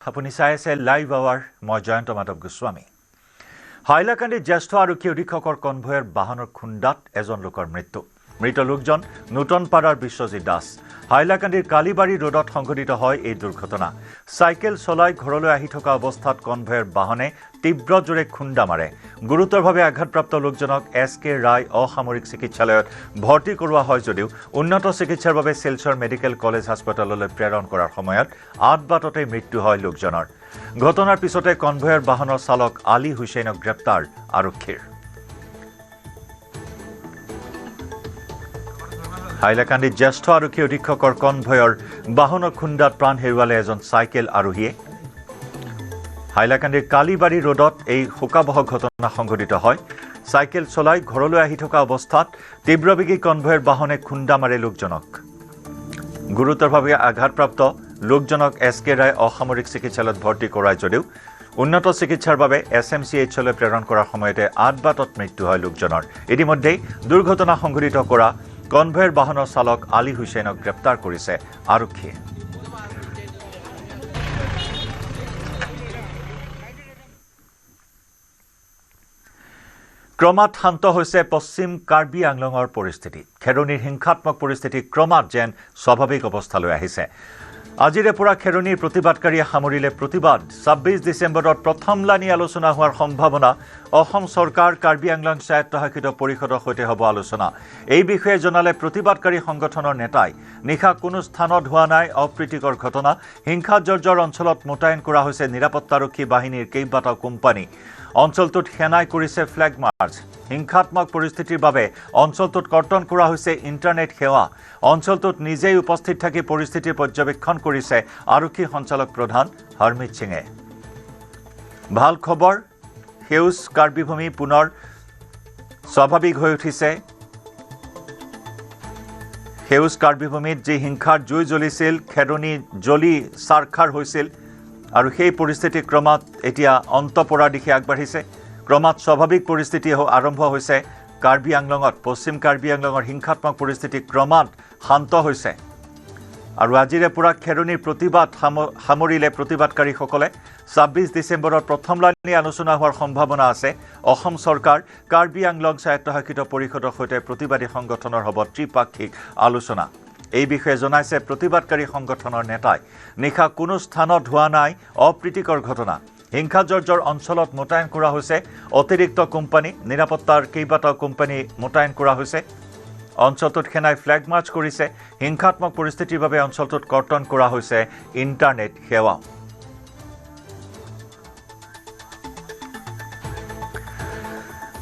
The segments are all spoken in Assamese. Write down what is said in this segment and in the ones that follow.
আপুনি চাই আছে লাইভ আৱাৰ মই জয়ন্ত মাধৱ গোস্বামী হাইলাকান্দিৰ জ্যেষ্ঠ আৰক্ষী অধীক্ষকৰ কনভয়ৰ বাহনৰ খুন্দাত এজন লোকৰ মৃত লোকজন নূতনপাৰাৰ বিশ্বজিৎ দাস হাইলাকান্দিৰ কালিবাৰী ৰোডত সংঘটিত হয় এই দুৰ্ঘটনা সাইকেল চলাই ঘৰলৈ আহি থকা অৱস্থাত কনভয়ৰ বাহনে তীব্ৰ জোৰে খুন্দা মাৰে গুৰুতৰভাৱে আঘাতপ্ৰাপ্ত লোকজনক এছকে ৰায় অসামৰিক চিকিৎসালয়ত ভৰ্তি কৰোৱা হয় যদিও উন্নত চিকিৎসাৰ বাবে শিলচৰ মেডিকেল কলেজ হাস্পতাললৈ প্ৰেৰণ কৰাৰ সময়ত আধবাটতে মৃত্যু হয় লোকজনৰ ঘটনাৰ পিছতে কনভয়ৰ বাহনৰ চালক আলী হুছেইনক গ্ৰেপ্তাৰ আৰক্ষীৰ হাইলাকান্দিৰ জ্যেষ্ঠ আৰক্ষী অধীক্ষকৰ কনভয়ৰ বাহনৰ খুন্দাত প্ৰাণ হেৰুৱালে এজন চাইকেল আৰোহীয়ে হাইলাকান্দিৰ কালিবাৰী ৰোডত এই শোকাবহ ঘটনা সংঘটিত হয় চাইকেল চলাই ঘৰলৈ আহি থকা অৱস্থাত তীব্ৰবেগী কনভয়ৰ বাহনে খুন্দা মাৰে লোকজনক গুৰুতৰভাৱে আঘাতপ্ৰাপ্ত লোকজনক এছকে ৰায় অসামৰিক চিকিৎসালয়ত ভৰ্তি কৰায় যদিও উন্নত চিকিৎসাৰ বাবে SMCHলৈ প্ৰেৰণ কৰাৰ সময়তে আধবাটত মৃত্যু হয় লোকজনৰ ইতিমধ্যে দুৰ্ঘটনা সংঘটিত কৰা কনভয়ৰ বাহনৰ চালক আলী হুছেইনক গ্ৰেপ্তাৰ কৰিছে আৰক্ষীয়ে ক্ৰমাৎ শান্ত হৈছে পশ্চিম কাৰ্বি আংলঙৰ পৰিস্থিতি খেৰণীৰ হিংসাত্মক পৰিস্থিতি ক্ৰমাৎ যেন স্বাভাৱিক অৱস্থালৈ আহিছে আজিৰে পৰা খেৰণীৰ প্ৰতিবাদকাৰীয়ে সামৰিলে প্ৰতিবাদ ২৬ ডিচেম্বৰত প্ৰথমলানি আলোচনা হোৱাৰ সম্ভাৱনা অসম চৰকাৰ কাৰ্বি আংলং স্বায়ত্তশাসিত পৰিষদৰ সৈতে হ'ব আলোচনা এই বিষয়ে জনালে প্ৰতিবাদকাৰী সংগঠনৰ নেতাই নিশা কোনো স্থানত হোৱা নাই অপ্ৰীতিকৰ ঘটনা হিংসাজৰ্জৰ অঞ্চলত মোতায়েন কৰা হৈছে নিৰাপত্তাৰক্ষী বাহিনীৰ কেইবাটাও কোম্পানী অঞ্চলটোত সেনাই কৰিছে ফ্লেগ মাৰ্চ হিংসাত্মক পৰিস্থিতিৰ বাবে অঞ্চলটোত কৰ্তন কৰা হৈছে ইণ্টাৰনেট সেৱা অঞ্চলটোত নিজেই উপস্থিত থাকি পৰিস্থিতি পৰ্যবেক্ষণ কৰিছে আৰক্ষী সঞ্চালক প্ৰধান হৰমিত সিঙে ভাল খবৰ সেউজ কাৰ্বিভূমি পুনৰ স্বাভাৱিক হৈ উঠিছে সেউজ কাৰ্বিভূমিত যি হিংসাৰ জুই জ্বলিছিল খেৰণী জ্বলি চাৰখাৰ হৈছিল আৰু সেই পৰিস্থিতি ক্ৰমাৎ এতিয়া অন্ত পৰাৰ দিশে আগবাঢ়িছে ক্ৰমাৎ স্বাভাৱিক পৰিস্থিতি আৰম্ভ হৈছে কাৰ্বি আংলঙত পশ্চিম কাৰ্বি আংলঙৰ হিংসাত্মক পৰিস্থিতি ক্ৰমাৎ শান্ত হৈছে আৰু আজিৰে পৰা খেৰণীৰ প্ৰতিবাদ সামৰিলে প্ৰতিবাদকাৰীসকলে ২৬ ডিচেম্বৰত প্ৰথমলানি আলোচনা হোৱাৰ সম্ভাৱনা আছে অসম চৰকাৰ কাৰ্বি আংলং স্বায়ত্তশাসিত পৰিষদৰ সৈতে প্ৰতিবাদী সংগঠনৰ হ'ব ত্ৰিপাক্ষিক আলোচনা এই বিষয়ে জনাইছে প্ৰতিবাদকাৰী সংগঠনৰ নেতাই নিশা কোনো স্থানত হোৱা নাই অপ্ৰীতিকৰ ঘটনা হিংসাজৰ্জৰ অঞ্চলত মোতায়েন কৰা হৈছে অতিৰিক্ত কোম্পানী নিৰাপত্তাৰ কেইবাটাও কোম্পানী মোতায়েন কৰা হৈছে অঞ্চলটোত সেনাই ফ্লেগ মাৰ্চ কৰিছে হিংসাত্মক পৰিস্থিতিৰ বাবে অঞ্চলটোত কৰ্তন কৰা হৈছে ইণ্টাৰনেট সেৱা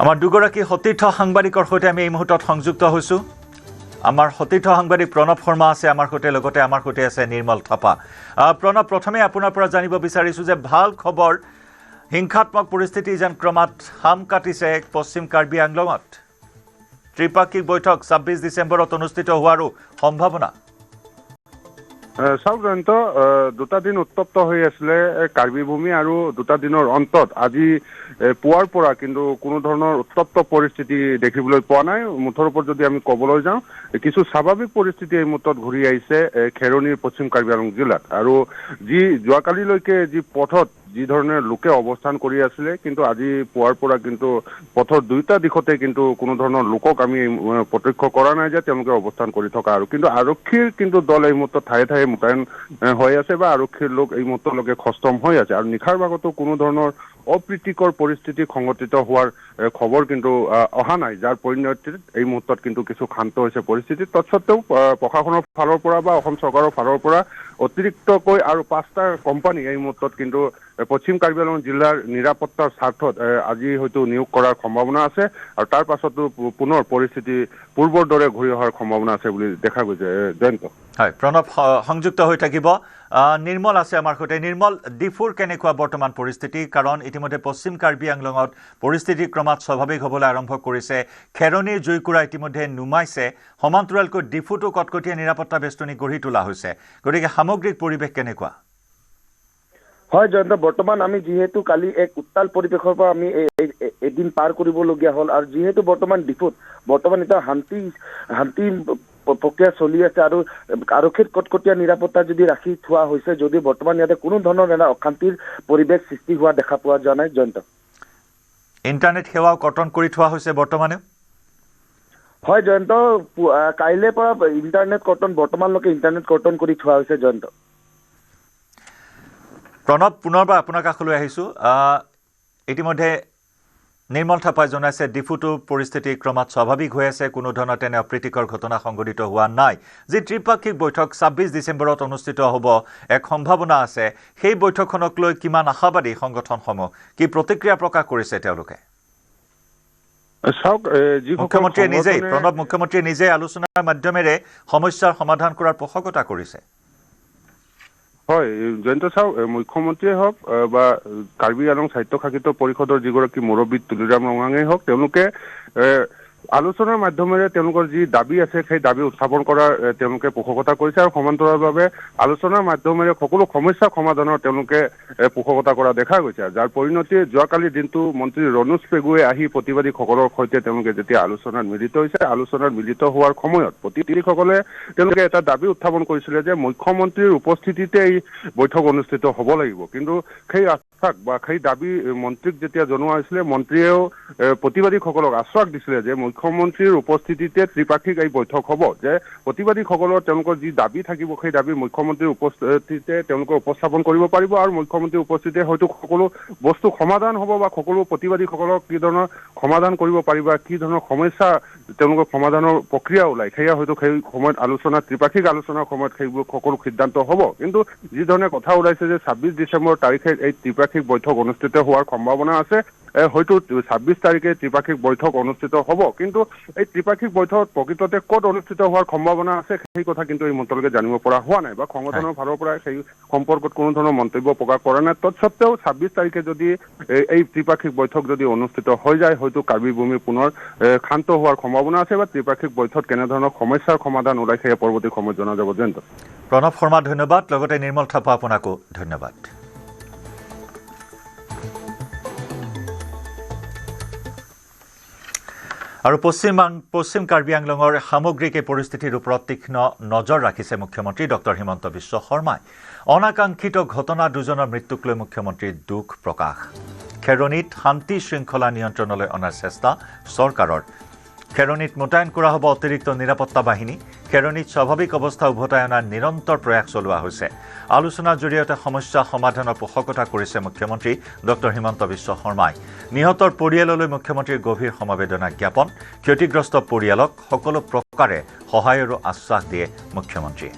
আমাৰ দুগৰাকী সতীৰ্থ সাংবাদিকৰ সৈতে আমি এই মুহূৰ্তত সংযুক্ত হৈছোঁ আমাৰ সতীৰ্থ সাংবাদিক প্ৰণৱ শৰ্মা আছে আমাৰ সৈতে লগতে আমাৰ সৈতে আছে নিৰ্মল থাপা প্ৰণৱ প্ৰথমে আপোনাৰ পৰা জানিব বিচাৰিছোঁ যে ভাল খবৰ হিংসাত্মক পৰিস্থিতি যেন ক্ৰমাৎ হাম কাটিছে পশ্চিম কাৰ্বি আংলঙত ত্ৰিপাক্ষিক বৈঠক ২৬ ডিচেম্বৰত অনুষ্ঠিত হোৱাৰো সম্ভাৱনা চাওক জয়ন্ত দুটা দিন উত্তপ্ত হৈ আছিলে কাৰ্বি ভূমি আৰু দুটা দিনৰ অন্তত আজি পুৱাৰ পৰা কিন্তু কোনো ধৰণৰ উত্তপ্ত পৰিস্থিতি দেখিবলৈ পোৱা নাই মুঠৰ ওপৰত যদি আমি ক'বলৈ যাওঁ কিছু স্বাভাৱিক পৰিস্থিতি এই মুহূৰ্তত ঘূৰি আহিছে খেৰণীৰ পশ্চিম কাৰ্বি আংলং জিলাত আৰু যি যোৱাকালিলৈকে যি পথত যি ধৰণে লোকে অৱস্থান কৰি আছিলে কিন্তু আজি পুৱাৰ পৰা কিন্তু পথৰ দুইটা দিশতে কিন্তু কোনো ধৰণৰ লোকক আমি প্ৰত্যক্ষ কৰা নাই যে তেওঁলোকে অৱস্থান কৰি থকা আৰু কিন্তু আৰক্ষীৰ কিন্তু দল এই মুহূৰ্তত ঠায়ে ঠায়ে মোতায়েন হৈ আছে বা আৰক্ষীৰ লোক এই মুহূৰ্তলৈকে সষ্টম হৈ আছে আৰু নিশাৰ ভাগতো কোনো ধৰণৰ অপ্ৰীতিকৰ পৰিস্থিতি সংঘটিত হোৱাৰ খবৰ কিন্তু অহা নাই যাৰ পৰিণতিত এই মুহূৰ্তত কিন্তু কিছু শান্ত হৈছে পৰিস্থিতি তৎসত্ত্বেও প্ৰশাসনৰ ফালৰ পৰা বা অসম চৰকাৰৰ ফালৰ পৰা অতিৰিক্তকৈ আৰু 5টা কোম্পানী এই মুহূৰ্তত কিন্তু পশ্চিম কাৰ্বি আংলং জিলাৰ নিৰাপত্তাৰ স্বাৰ্থত আজি হয়তো নিয়োগ কৰাৰ সম্ভাৱনা আছে আৰু তাৰ পাছতো পুনৰ পৰিস্থিতি পূৰ্বৰ দৰে ঘূৰি অহাৰ সম্ভাৱনা আছে বুলি দেখা গৈছে জয়ন্ত হয় প্ৰণৱ সংযুক্ত হৈ থাকিব নিৰ্মল আছে আমাৰ সৈতে নিৰ্মল ডিফুৰ কেনেকুৱা বৰ্তমান পৰিস্থিতি কাৰণ ইতিমধ্যে পশ্চিম কাৰ্বি আংলঙত পৰিস্থিতি ক্ৰমাৎ স্বাভাৱিক হ'বলৈ আৰম্ভ কৰিছে খেৰণীৰ জুইকুৰা ইতিমধ্যে নুমাইছে সমান্তৰালকৈ ডিফুটো কটকটীয়া নিৰাপত্তা বেষ্টনী গঢ়ি তোলা হৈছে গতিকে সামগ্ৰিক পৰিৱেশ কেনেকুৱা হয় জয়ন্ত বৰ্তমান আমি যেহেতু কালি এক উত্তাল পৰিৱেশৰ পৰা আমি এদিন পাৰ কৰিবলগীয়া হ'ল আৰু যেহেতু বৰ্তমান ডিফুত বৰ্তমান এটা শান্তি প্ৰক্ৰিয়া চলি আছে আৰু আৰক্ষীৰ কটকটীয়া নিৰাপত্তা যদি ৰাখি থোৱা হৈছে যদি বৰ্তমান ইয়াতে কোনো ধৰণৰ এটা অশান্তিৰ পৰিৱেশ সৃষ্টি হোৱা দেখা পোৱা যোৱা নাই জয়ন্ত ইণ্টাৰনেট সেৱাও কৰ্তন কৰি থোৱা হৈছে বৰ্তমানে হয় জয়ন্ত কাইলৈৰ পৰা ইণ্টাৰনেট কৰ্তন বৰ্তমানলৈকে ইণ্টাৰনেট কৰ্তন কৰি থোৱা হৈছে জয়ন্ত প্ৰণৱ পুনৰবাৰ আপোনাৰ কাষলৈ আহিছোঁ ইতিমধ্যে নিৰ্মল থাপাই জনাইছে ডিফুটো পৰিস্থিতি ক্ৰমাৎ স্বাভাৱিক হৈ আছে কোনো ধৰণৰ তেনে অপ্ৰীতিকৰ ঘটনা সংঘটিত হোৱা নাই যি ত্ৰিপাক্ষিক বৈঠক ২৬ ডিচেম্বৰত অনুষ্ঠিত হ'ব এক সম্ভাৱনা আছে সেই বৈঠকখনক লৈ কিমান আশাবাদী সংগঠনসমূহ কি প্ৰতিক্ৰিয়া প্ৰকাশ কৰিছে তেওঁলোকে মুখ্যমন্ত্ৰীয়ে নিজেই আলোচনাৰ মাধ্যমেৰে সমস্যাৰ সমাধান কৰাৰ পোষকতা কৰিছে হয় জয়ন্ত চাওক মুখ্যমন্ত্ৰীয়ে হওক বা কাৰ্বি আংলং স্বায়ত্তশাসিত পৰিষদৰ যিগৰাকী মুৰব্বী তুলিৰাম ৰঙাঙেই হওক তেওঁলোকে আলোচনাৰ মাধ্যমেৰে তেওঁলোকৰ যি দাবী আছে সেই দাবী উত্থাপন কৰাৰ তেওঁলোকে পোষকতা কৰিছে আৰু সমান্তৰালভাৱে আলোচনাৰ মাধ্যমেৰে সকলো সমস্যা সমাধানৰ তেওঁলোকে পোষকতা কৰা দেখা গৈছে যাৰ পৰিণতি যোৱাকালিৰ দিনটো মন্ত্ৰী ৰণোজ পেগুৱে আহি প্ৰতিবাদীসকলৰ সৈতে তেওঁলোকে যেতিয়া আলোচনাত মিলিত হৈছে আলোচনাত মিলিত হোৱাৰ সময়ত প্ৰতিনিধিসকলে তেওঁলোকে এটা দাবী উত্থাপন কৰিছিলে যে মুখ্যমন্ত্ৰীৰ উপস্থিতিতে এই বৈঠক অনুষ্ঠিত হ'ব লাগিব কিন্তু সেই আশ্বাস বা সেই দাবী মন্ত্ৰীক যেতিয়া জনোৱা হৈছিলে মন্ত্ৰীয়েও প্ৰতিবাদীসকলক আশ্বাস দিছিলে যে মুখ্যমন্ত্ৰীৰ উপস্থিতিতে ত্ৰিপাক্ষিক এই বৈঠক হ'ব যে প্ৰতিবাদীসকলৰ তেওঁলোকৰ যি দাবী থাকিব সেই দাবী মুখ্যমন্ত্ৰীৰ উপস্থিতিতে তেওঁলোকে উপস্থাপন কৰিব পাৰিব আৰু মুখ্যমন্ত্ৰীৰ উপস্থিতিতে হয়তো সকলো বস্তু সমাধান হ'ব বা সকলো প্ৰতিবাদীসকলক কি ধৰণৰ সমাধান কৰিব পাৰিবা কি ধৰণৰ সমস্যা তেওঁলোকৰ সমাধানৰ প্ৰক্ৰিয়া ওলায় সেয়া হয়তো সেই সময়ত আলোচনা ত্ৰিপাক্ষিক আলোচনাৰ সময়ত সেইবোৰ সকলো সিদ্ধান্ত হ'ব কিন্তু যি ধৰণে কথা ওলাইছে যে ২৬ ডিচেম্বৰ তাৰিখে এই ত্ৰিপাক্ষিক বৈঠক অনুষ্ঠিত হোৱাৰ সম্ভাৱনা আছে হয়তো ২৬ তাৰিখে ত্ৰিপাক্ষিক বৈঠক অনুষ্ঠিত হ'ব কিন্তু এই ত্ৰিপাক্ষিক বৈঠক প্ৰকৃততে ক'ত অনুষ্ঠিত হোৱাৰ সম্ভাৱনা আছে সেই কথা কিন্তু এই মন্ত্ৰালয়ে জানিব পৰা হোৱা নাই বা সংগঠনৰ ফালৰ পৰা সেই সম্পৰ্কত কোনো ধৰণৰ মন্তব্য প্ৰকাশ কৰা নাই তৎসত্ত্বেও ২৬ তাৰিখে যদি এই ত্ৰিপাক্ষিক বৈঠক যদি অনুষ্ঠিত হৈ যায় হয়তো কাৰ্বি ভূমি পুনৰ শান্ত হোৱাৰ সম্ভাৱনা আছে বা ত্ৰিপাক্ষিক বৈঠক কেনেধৰণৰ সমস্যাৰ সমাধান ওলাই সেয়া পৰৱৰ্তী সময়ত জনা যাব জয়ন্ত প্ৰণৱ শৰ্মা ধন্যবাদ লগতে নিৰ্মল থাপা আপোনাকো ধন্যবাদ আৰু পশ্চিম কাৰ্বি আংলঙৰ সামগ্ৰিক এই পৰিস্থিতিৰ ওপৰত তীক্ষ্ণ নজৰ ৰাখিছে মুখ্যমন্ত্ৰী ডক্টৰ হিমন্ত বিশ্ব শৰ্মাই অনাকাংক্ষিত ঘটনা দুজনৰ মৃত্যুক লৈ মুখ্যমন্ত্ৰীৰ দুখ প্ৰকাশ খেৰণীত শান্তি শৃংখলা নিয়ন্ত্ৰণলৈ অনাৰ চেষ্টা চৰকাৰৰ খেৰণীত মোতায়েন কৰা হ'ব অতিৰিক্ত নিৰাপত্তা বাহিনী খেৰণীত স্বাভাৱিক অৱস্থা উভতাই অনাৰ নিৰন্তৰ প্ৰয়াস চলোৱা হৈছে আলোচনাৰ জৰিয়তে সমস্যা সমাধানৰ পোষকতা কৰিছে মুখ্যমন্ত্ৰী ডক্টৰ হিমন্ত বিশ্ব শৰ্মাই নিহতৰ পৰিয়াললৈ মুখ্যমন্ত্ৰীৰ গভীৰ সমবেদনা জ্ঞাপন ক্ষতিগ্ৰস্ত পৰিয়ালক সকলো প্ৰকাৰে সহায়ৰো আশ্বাস দিয়ে মুখ্যমন্ত্ৰীয়ে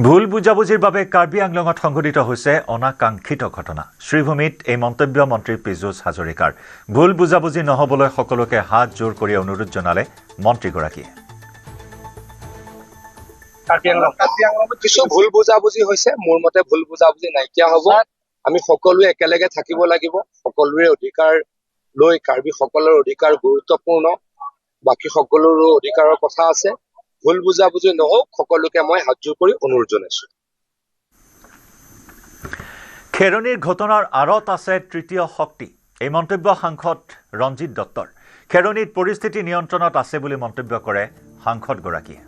ভুল বুজাবুজিৰ বাবে কাৰ্বি আংলঙত সংঘটিত হৈছে অনাকাংক্ষিত ঘটনা শ্ৰীভূমিত এই মন্তব্য মন্ত্ৰী পীযুষ হাজৰিকাৰ ভুল বুজাবুজি নহবলৈ সকলোকে হাত জোৰ কৰি অনুৰোধ জনালে মন্ত্ৰীগৰাকীয়ে কিছু ভুল বুজাবুজি হৈছে মোৰ মতে ভুল বুজাবুজি নাইকিয়া হ'ব আমি সকলোৱে একেলগে থাকিব লাগিব সকলোৰে অধিকাৰ লৈ কাৰ্বি সকলৰ অধিকাৰ গুৰুত্বপূৰ্ণ বাকি সকলোৰো অধিকাৰৰ কথা আছে ভুল বুজাবুজি নহওক সকলোকে মই হাত জোৰ কৰি অনুৰোধ জনাইছো খেৰণীৰ ঘটনাৰ আঁৰত আছে তৃতীয় শক্তি এই মন্তব্য সাংসদ ৰঞ্জিত দত্তৰ খেৰণীত পৰিস্থিতি নিয়ন্ত্ৰণত আছে বুলি মন্তব্য কৰে সাংসদগৰাকীয়ে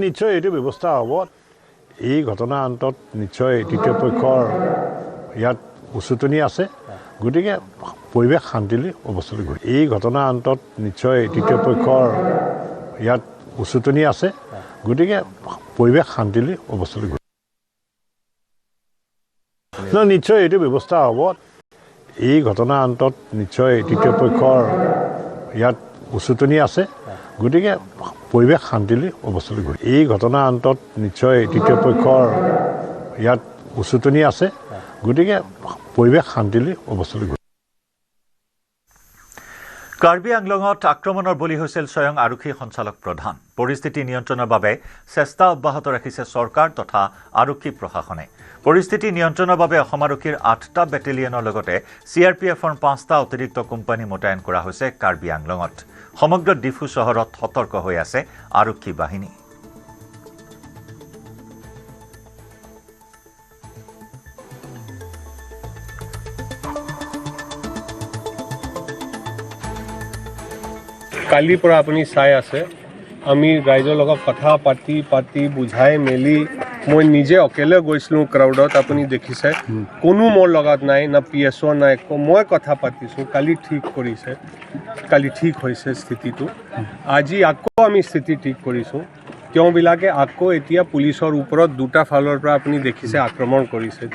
নিশ্চয় এইটো ব্যৱস্থা হ'ব এই ঘটনাৰ অন্তত নিশ্চয় তৃতীয় পক্ষৰ ইয়াত উচতনি আছে গতিকে পৰিৱেশ শান্তিলৈ অৱস্থালৈ গৈ এই ঘটনাৰ অন্তত নিশ্চয় তৃতীয় পক্ষৰ ইয়াত উচতনি আছে গতিকে পৰিৱেশ শান্তিলৈ অৱস্থালৈ গৈ নিশ্চয় এইটো ব্যৱস্থা হ'ব এই ঘটনাৰ অন্তত নিশ্চয় তৃতীয় পক্ষৰ ইয়াত উচতনি আছে গতিকে পৰিৱেশ শান্তিলৈ অৱস্থালৈ গৈ এই ঘটনাৰ অন্তত নিশ্চয় তৃতীয় পক্ষৰ ইয়াত উচতনি আছে গতিকে পৰিৱেশ শান্তিলৈ অৱস্থালৈ গৈ কাৰ্বি আংলঙত আক্ৰমণৰ বলি হৈছিল স্বয়ং আৰক্ষী সঞ্চালক প্ৰধান পৰিস্থিতি নিয়ন্ত্ৰণৰ বাবে চেষ্টা অব্যাহত ৰাখিছে চৰকাৰ তথা আৰক্ষী প্ৰশাসনে পৰিস্থিতি নিয়ন্ত্ৰণৰ বাবে অসম আৰক্ষীৰ ৮টা বেটেলিয়নৰ লগতে CRPFৰ 5টা অতিৰিক্ত কোম্পানী মোতায়েন কৰা হৈছে কাৰ্বি আংলঙত সমগ্ৰ ডিফু চহৰত সতৰ্ক হৈ আছে আৰক্ষী বাহিনী কালিৰ পৰা আপুনি চাই আছে আমি ৰাইজৰ লগত কথা পাতি বুজাই মেলি মই নিজে অকেলে গৈছিলোঁ ক্ৰাউডত আপুনি দেখিছে কোনো মোৰ লগত নাই না PSO নাই মই কথা পাতিছোঁ কালি ঠিক হৈছে স্থিতিটো আজি আকৌ আমি স্থিতি ঠিক কৰিছোঁ তেওঁবিলাকে আকৌ এতিয়া পুলিচৰ ওপৰত দুটা ফালৰ পৰা আপুনি দেখিছে আক্ৰমণ কৰিছে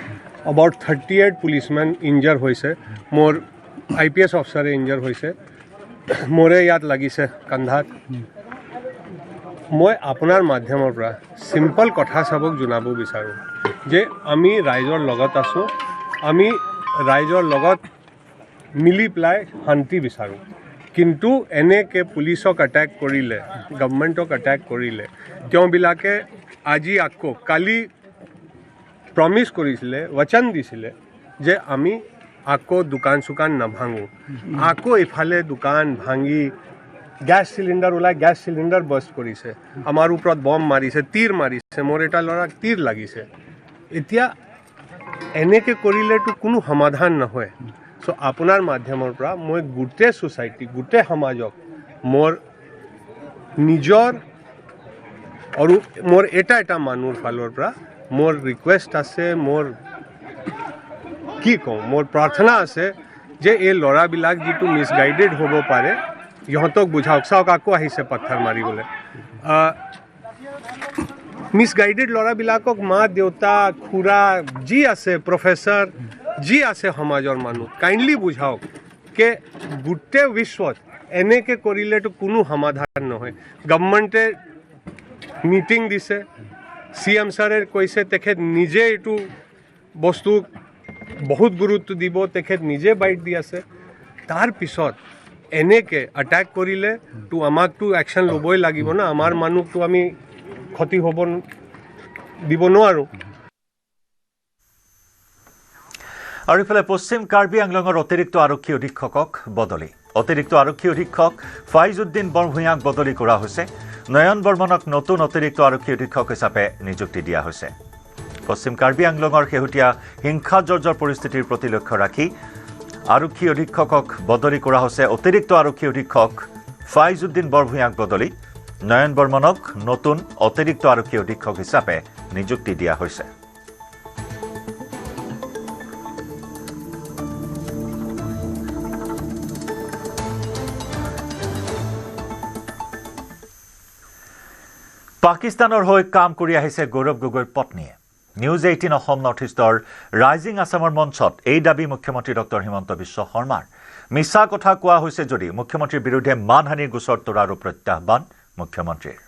about 38 পুলিচমেন ইনজাৰ হৈছে মোৰ IPS অফিচাৰে ইনজাৰ হৈছে মোৰে ইয়াত লাগিছে কান্ধাত মই আপোনাৰ মাধ্যমৰ পৰা সিম্পল কথা সবক জনাব বিচাৰোঁ যে আমি ৰাইজৰ লগত আছোঁ আমি ৰাইজৰ লগত মিলি পেলাই শান্তি বিচাৰোঁ কিন্তু এনেকে পুলিচক অ্যাটাক কৰিলে গভৰ্ণমেণ্টক অ্যাটাক কৰিলে তেওঁবিলাকে আজি আকৌ কালি প্ৰমিস কৰিছিলে वचन দিছিলে যে আমি আকৌ দোকান সুকান নাভাঙো আকৌ ইফালে দোকান ভাঙি গ্যাস সিলিন্ডার ওলাই গ্যাস সিলিন্ডার বাস্ট কৰিছে আমাৰ ওপৰত বম মাৰিছে তীৰ মাৰিছে মোৰ এটা লৰাক তীৰ লাগিছে এতিয়া এনেকে কৰিলেতো কোনো সমাধান নহয় সো আপোনাৰ মাধ্যমৰ পৰা মই গোটেই সোসাইটি গোটেই সমাজক মোৰ নিজৰ আৰু মোৰ এটা মানুহৰ ফালৰ পৰা মোৰ ৰিকুৱেষ্ট আছে মোৰ কি কওঁ মোৰ প্ৰাৰ্থনা আছে যে এই লৰাবিলাক যিটো মিসগাইডেড হ'ব পাৰে ইহঁতক বুঝাওক চাওক আকৌ আহিছে পত্থৰ মাৰিবলৈ মিসগাইডেড লৰাবিলাকক মা দেউতা খুৰা যি আছে প্ৰফেসৰ যি আছে সমাজৰ মানুহ কাইণ্ডলি বুঝাওক যে গোটেই বিশ্বত এনেকে কৰিলেতো কোনো সমাধান নহয় গভৰ্ণমেণ্টে মিটিং দিছে CM ছাৰে কৈছে তেখেত নিজে এইটো বস্তু বহুত গুৰুত্ব দিব তেখেত নিজে বাইট দি আছে তাৰ পিছত এনেকে অ্যাটাক কৰিলে তো আমাকতো অ্যাকশন লবই লাগিব না আমাৰ মানুহটো আমি ক্ষতি হ'ব দিব নোৱাৰো আৰু ইফালে পশ্চিম কাৰ্বি আংলঙৰ অতিৰিক্ত আৰক্ষী অধীক্ষকক বদলি অতিৰিক্ত আৰক্ষী অধীক্ষক ফাইজউদ্দিন বৰভূঞাক বদলি কৰা হৈছে নয়ন বৰ্মনক নতুন অতিৰিক্ত আৰক্ষী অধীক্ষক হিচাপে নিযুক্তি দিয়া হৈছে পশ্চিম কাৰ্বি আংলঙৰ শেহতীয়া হিংসা জৰ্জৰ পৰিস্থিতিৰ প্ৰতি লক্ষ্য ৰাখি আৰক্ষী অধীক্ষকক বদলি কৰা হৈছে অতিৰিক্ত আৰক্ষী অধীক্ষক ফাইজউদ্দিন বৰভূঞাক বদলি নয়ন বৰ্মনক নতুন অতিৰিক্ত আৰক্ষী অধীক্ষক হিচাপে নিযুক্তি দিয়া হৈছে পাকিস্তানৰ হৈ কাম কৰি আহিছে গৌৰৱ গগৈৰ পত্নীয়ে নিউজ 18 অসম নৰ্থ ইষ্টৰ ৰাইজিং আসামৰ মঞ্চত এই দাবী মুখ্যমন্ত্ৰী ডক্টৰ হিমন্ত বিশ্ব শৰ্মাৰ মিছা কথা কোৱা হৈছে যদি মুখ্যমন্ত্ৰীৰ বিৰুদ্ধে মানহানিৰ গোচৰ তোলাৰো প্ৰত্যাহ্বান মুখ্যমন্ত্ৰীৰ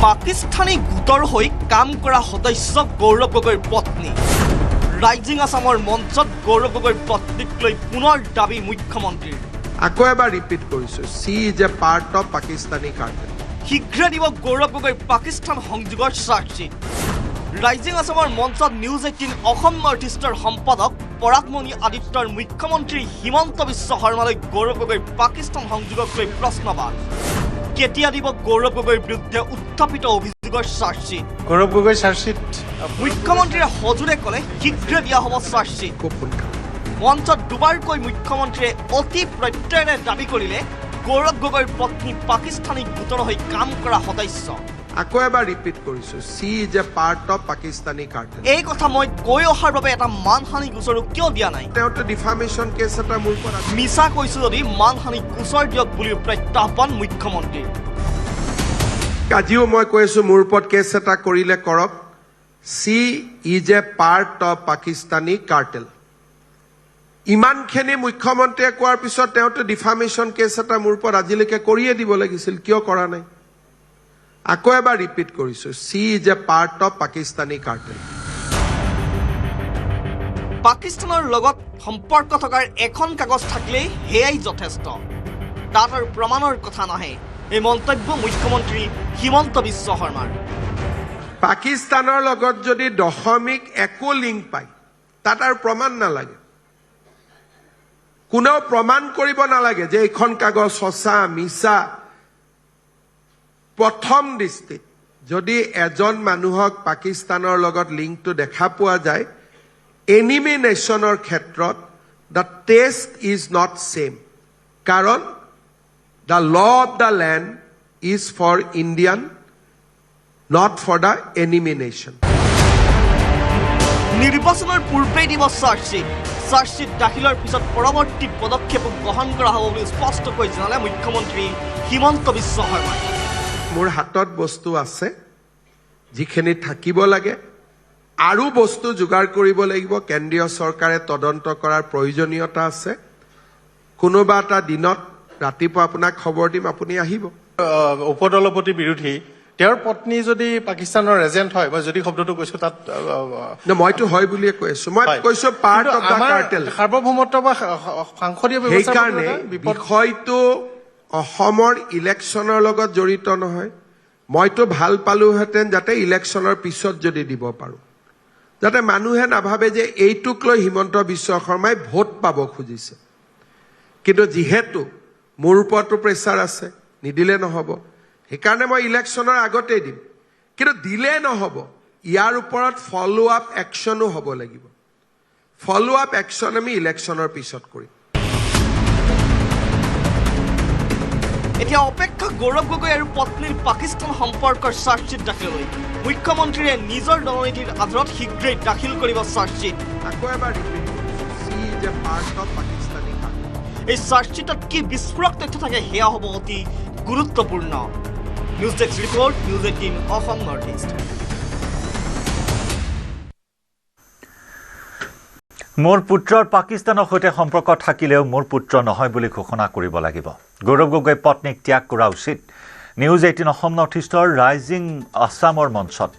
পাকিস্তানী গোটৰ হৈ কাম কৰা সদস্য গৌৰৱ গগৈৰ পত্নী ৰাইজিং আসামৰ মঞ্চত গৌৰৱ গগৈৰ পত্নীক লৈ পুনৰ দাবী মুখ্যমন্ত্ৰীৰ আকৌ এবাৰ ৰিপিট কৰিছো she is a part of Pakistani cartel শীঘ্ৰে দিব গৌৰৱ গগৈৰ পাকিস্তান সংযোগৰ চাৰ্জশ্বীট ৰাইজিং আসামৰ মঞ্চত নিউজ 18 অসম নৰ্থ ইষ্টৰ সম্পাদক পৰাগমণি আদিত্যৰ মুখ্যমন্ত্ৰী হিমন্ত বিশ্ব শৰ্মালৈ গৌৰৱ গগৈৰ পাকিস্তান সংযোগক লৈ প্ৰশ্নবাদ কেতিয়া দিব গৌৰৱ গগৈৰ বিৰুদ্ধে উত্থাপিত অভিযোগৰ চাৰ্জশ্বীট গৌৰৱ গগৈ চাৰ্জশ্বীট মুখ্যমন্ত্ৰীয়ে সজোৰে ক'লে শীঘ্ৰে দিয়া হ'ব চাৰ্জশ্বীট খুব সোনকালে মঞ্চত দুবাৰকৈ মুখ্যমন্ত্ৰীয়ে অতি প্ৰত্যয়েৰে দাবী কৰিলে গৌৰৱ গগৈৰ পত্নী পাকিস্তানী গোটৰ হৈ কাম কৰা সদস্য আকৌ এবাৰ ৰিপিট কৰিছো she is a part of Pakistani cartel এই কথা মই কৈ অহাৰ বাবে এটা মানহানি গোচৰো কিয় দিয়া নাই তেওঁতো ডিফামেশ্যন কেছ এটা মোৰ পৰা মিছা কৈছো যদি মানহানি গোচৰ দিয়ক বুলি প্ৰত্যাহ্বান মুখ্যমন্ত্ৰীৰ আজিও মই কৈ আছো মোৰ ওপৰত কেছ এটা কৰিলে কৰক she is a part of Pakistani cartel ইমানখিনি মুখ্যমন্ত্ৰীয়ে কোৱাৰ পিছত তেওঁতো ডিফামেশ্যন কেছ এটা মোৰ ওপৰত আজিলৈকে কৰিয়ে দিব লাগিছিল কিয় কৰা নাই আকৌ এবাৰ ৰিপিট কৰিছো she is a part of Pakistani cartel পাকিস্তানৰ লগত সম্পৰ্ক থকাৰ এখন কাগজ থাকিলেই হেয়াই যথেষ্ট তাত আৰু প্ৰমাণৰ কথা নাহে এই মন্তব্য মুখ্যমন্ত্ৰী হিমন্ত বিশ্ব শৰ্মাৰ পাকিস্তানৰ লগত যদি দশমিক একো লিংক পায় তাত আৰু প্ৰমাণ নালাগে কোনেও প্ৰমাণ কৰিব নালাগে যে এইখন কাগজ সঁচা মিছা প্ৰথম দৃষ্টিত যদি এজন মানুহক পাকিস্তানৰ লগত লিংকটো দেখা পোৱা যায় এনিমি নেশ্যনৰ ক্ষেত্ৰত the taste is not same. Karon, the law of the land is for Indian, not for the enemy nation. নিৰ্বাচনৰ পূৰ্বে দিব চাৰ্জশ্বিট দাখিলৰ পিছত পৰৱৰ্তী পদক্ষেপ গ্ৰহণ কৰা হ'ব বুলি স্পষ্টকৈ জনালে মুখ্যমন্ত্ৰী হিমন্ত বিশ্ব শৰ্মাই। মোৰ হাতত বস্তু আছে যিখিনি থাকিব লাগে আৰু বস্তু যোগাৰ কৰিব লাগিব। কেন্দ্ৰীয় চৰকাৰে তদন্ত কৰাৰ প্ৰয়োজনীয়তা আছে। কোনোবা এটা দিনত ৰাতিপুৱা আপোনাক খবৰ দিম, আপুনি আহিব। উপদলপতি বিৰোধী তেওঁৰ পত্নী যদি পাকিস্তানৰ এজেণ্ট হয়, মই যদি শব্দটো কৈছো তাত মইতো হয় বুলিয়ে কৈ আছো। মই কৈছো পাৰ্ট অফ দ্য কাৰ্টেল। সাৰ্বভৌমত্ব বা সাংসদীয় ব্যৱস্থা সেইকাৰণে বিষয়টো অসমৰ ইলেকশ্যনৰ লগত জড়িত নহয়। মইতো ভাল পালোহেঁতেন যাতে ইলেকশ্যনৰ পিছত যদি দিব পাৰো, যাতে মানুহে নাভাবে যে এইটোক লৈ হিমন্ত বিশ্ব শৰ্মাই ভোট পাব খুজিছে। কিন্তু যিহেতু মোৰ ওপৰতো প্ৰেছাৰ আছে, নিদিলে নহ'ব, সেইকাৰণে মই ইলেকশ্যনৰ আগতেই দিম। কিন্তু দিলে নহ'ব, ইয়াৰ ওপৰত ফল' আপ একশ্যনো হ'ব লাগিব। ফল' আপ একশ্যন আমি ইলেকশ্যনৰ পিছত কৰিম। এতিয়া অপেক্ষা গৌৰৱ গগৈ আৰু পত্নীৰ পাকিস্তান সম্পৰ্কৰ চাৰ্জশ্বিট দাখিললৈ। মুখ্যমন্ত্ৰীয়ে নিজৰ দলনীতিৰ আধাৰত শীঘ্ৰেই দাখিল কৰিব চাৰ্জশ্বিট। আকৌ এবাৰ ৰিপিট কৰিছোঁ, she is a part of Pakistani cartel. এই চাৰ্জশ্বিটত কি বিস্ফোৰক তথ্য থাকে সেয়া হ'ব অতি গুৰুত্বপূৰ্ণ। News desk report, news 18 Assam north east. মোৰ পুত্ৰৰ পাকিস্তানৰ সৈতে সম্পৰ্ক থাকিলেও মোৰ পুত্ৰ নহয় বুলি ঘোষণা কৰিব লাগিব। গৌৰৱ গগৈ পত্নীক ত্যাগ কৰা উচিত। নিউজ 18 অসম নৰ্থ ইষ্টৰ ৰাইজিং আছামৰ মঞ্চত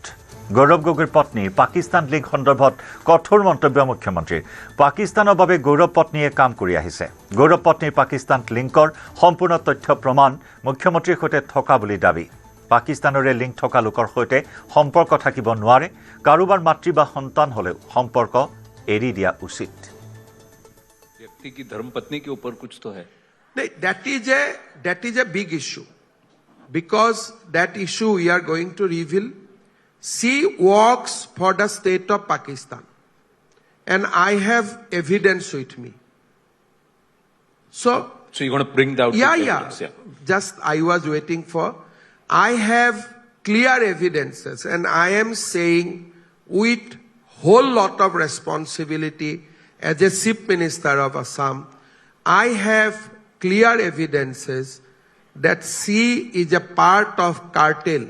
গৌৰৱ গগৈৰ পত্নীৰ পাকিস্তান লিংক সন্দৰ্ভত কঠোৰ মন্তব্য মুখ্যমন্ত্ৰীৰ। পাকিস্তানৰ বাবে গৌৰৱ পত্নীয়ে কাম কৰি আহিছে। গৌৰৱ পত্নীৰ পাকিস্তান লিংকৰ সম্পূৰ্ণ তথ্য প্ৰমাণ মুখ্যমন্ত্ৰীৰ সৈতে থকা বুলি দাবী। পাকিস্তানৰে লিংক থকা লোকৰ সৈতে সম্পৰ্ক থাকিব নোৱাৰে। কাৰোবাৰ মাতৃ বা সন্তান হ'লেও সম্পৰ্ক এৰি দিয়া উচিত। व्यक्ति की धर्मपत्नी के ऊपर कुछ तो है। That is a big issue, because that issue we are going to reveal. She works for the state of Pakistan, and I have evidence with me. So you're going to bring out evidence, yeah. Just I was waiting for. I have clear evidences, and I am saying with whole lot of responsibility as a chief minister of Assam, I have clear evidences that she is a part of cartel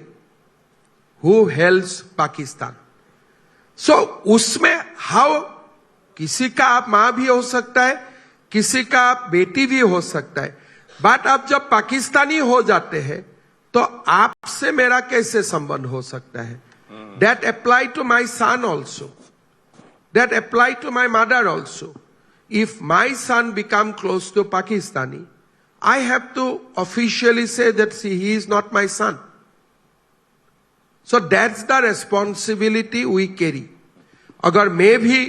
who helps Pakistan. So उसमें how किसी का आप माँ भी हो सकता है, किसी का आप बेटी भी हो सकता है, बट आप जब पाकिस्तानी हो जाते हैं तो आपसे मेरा कैसे संबंध हो सकता है? That apply to my son also. That apply to my mother also. If my son become close to Pakistani, I have to officially say that he is not my son. So that's the responsibility we carry. अगर मैं भी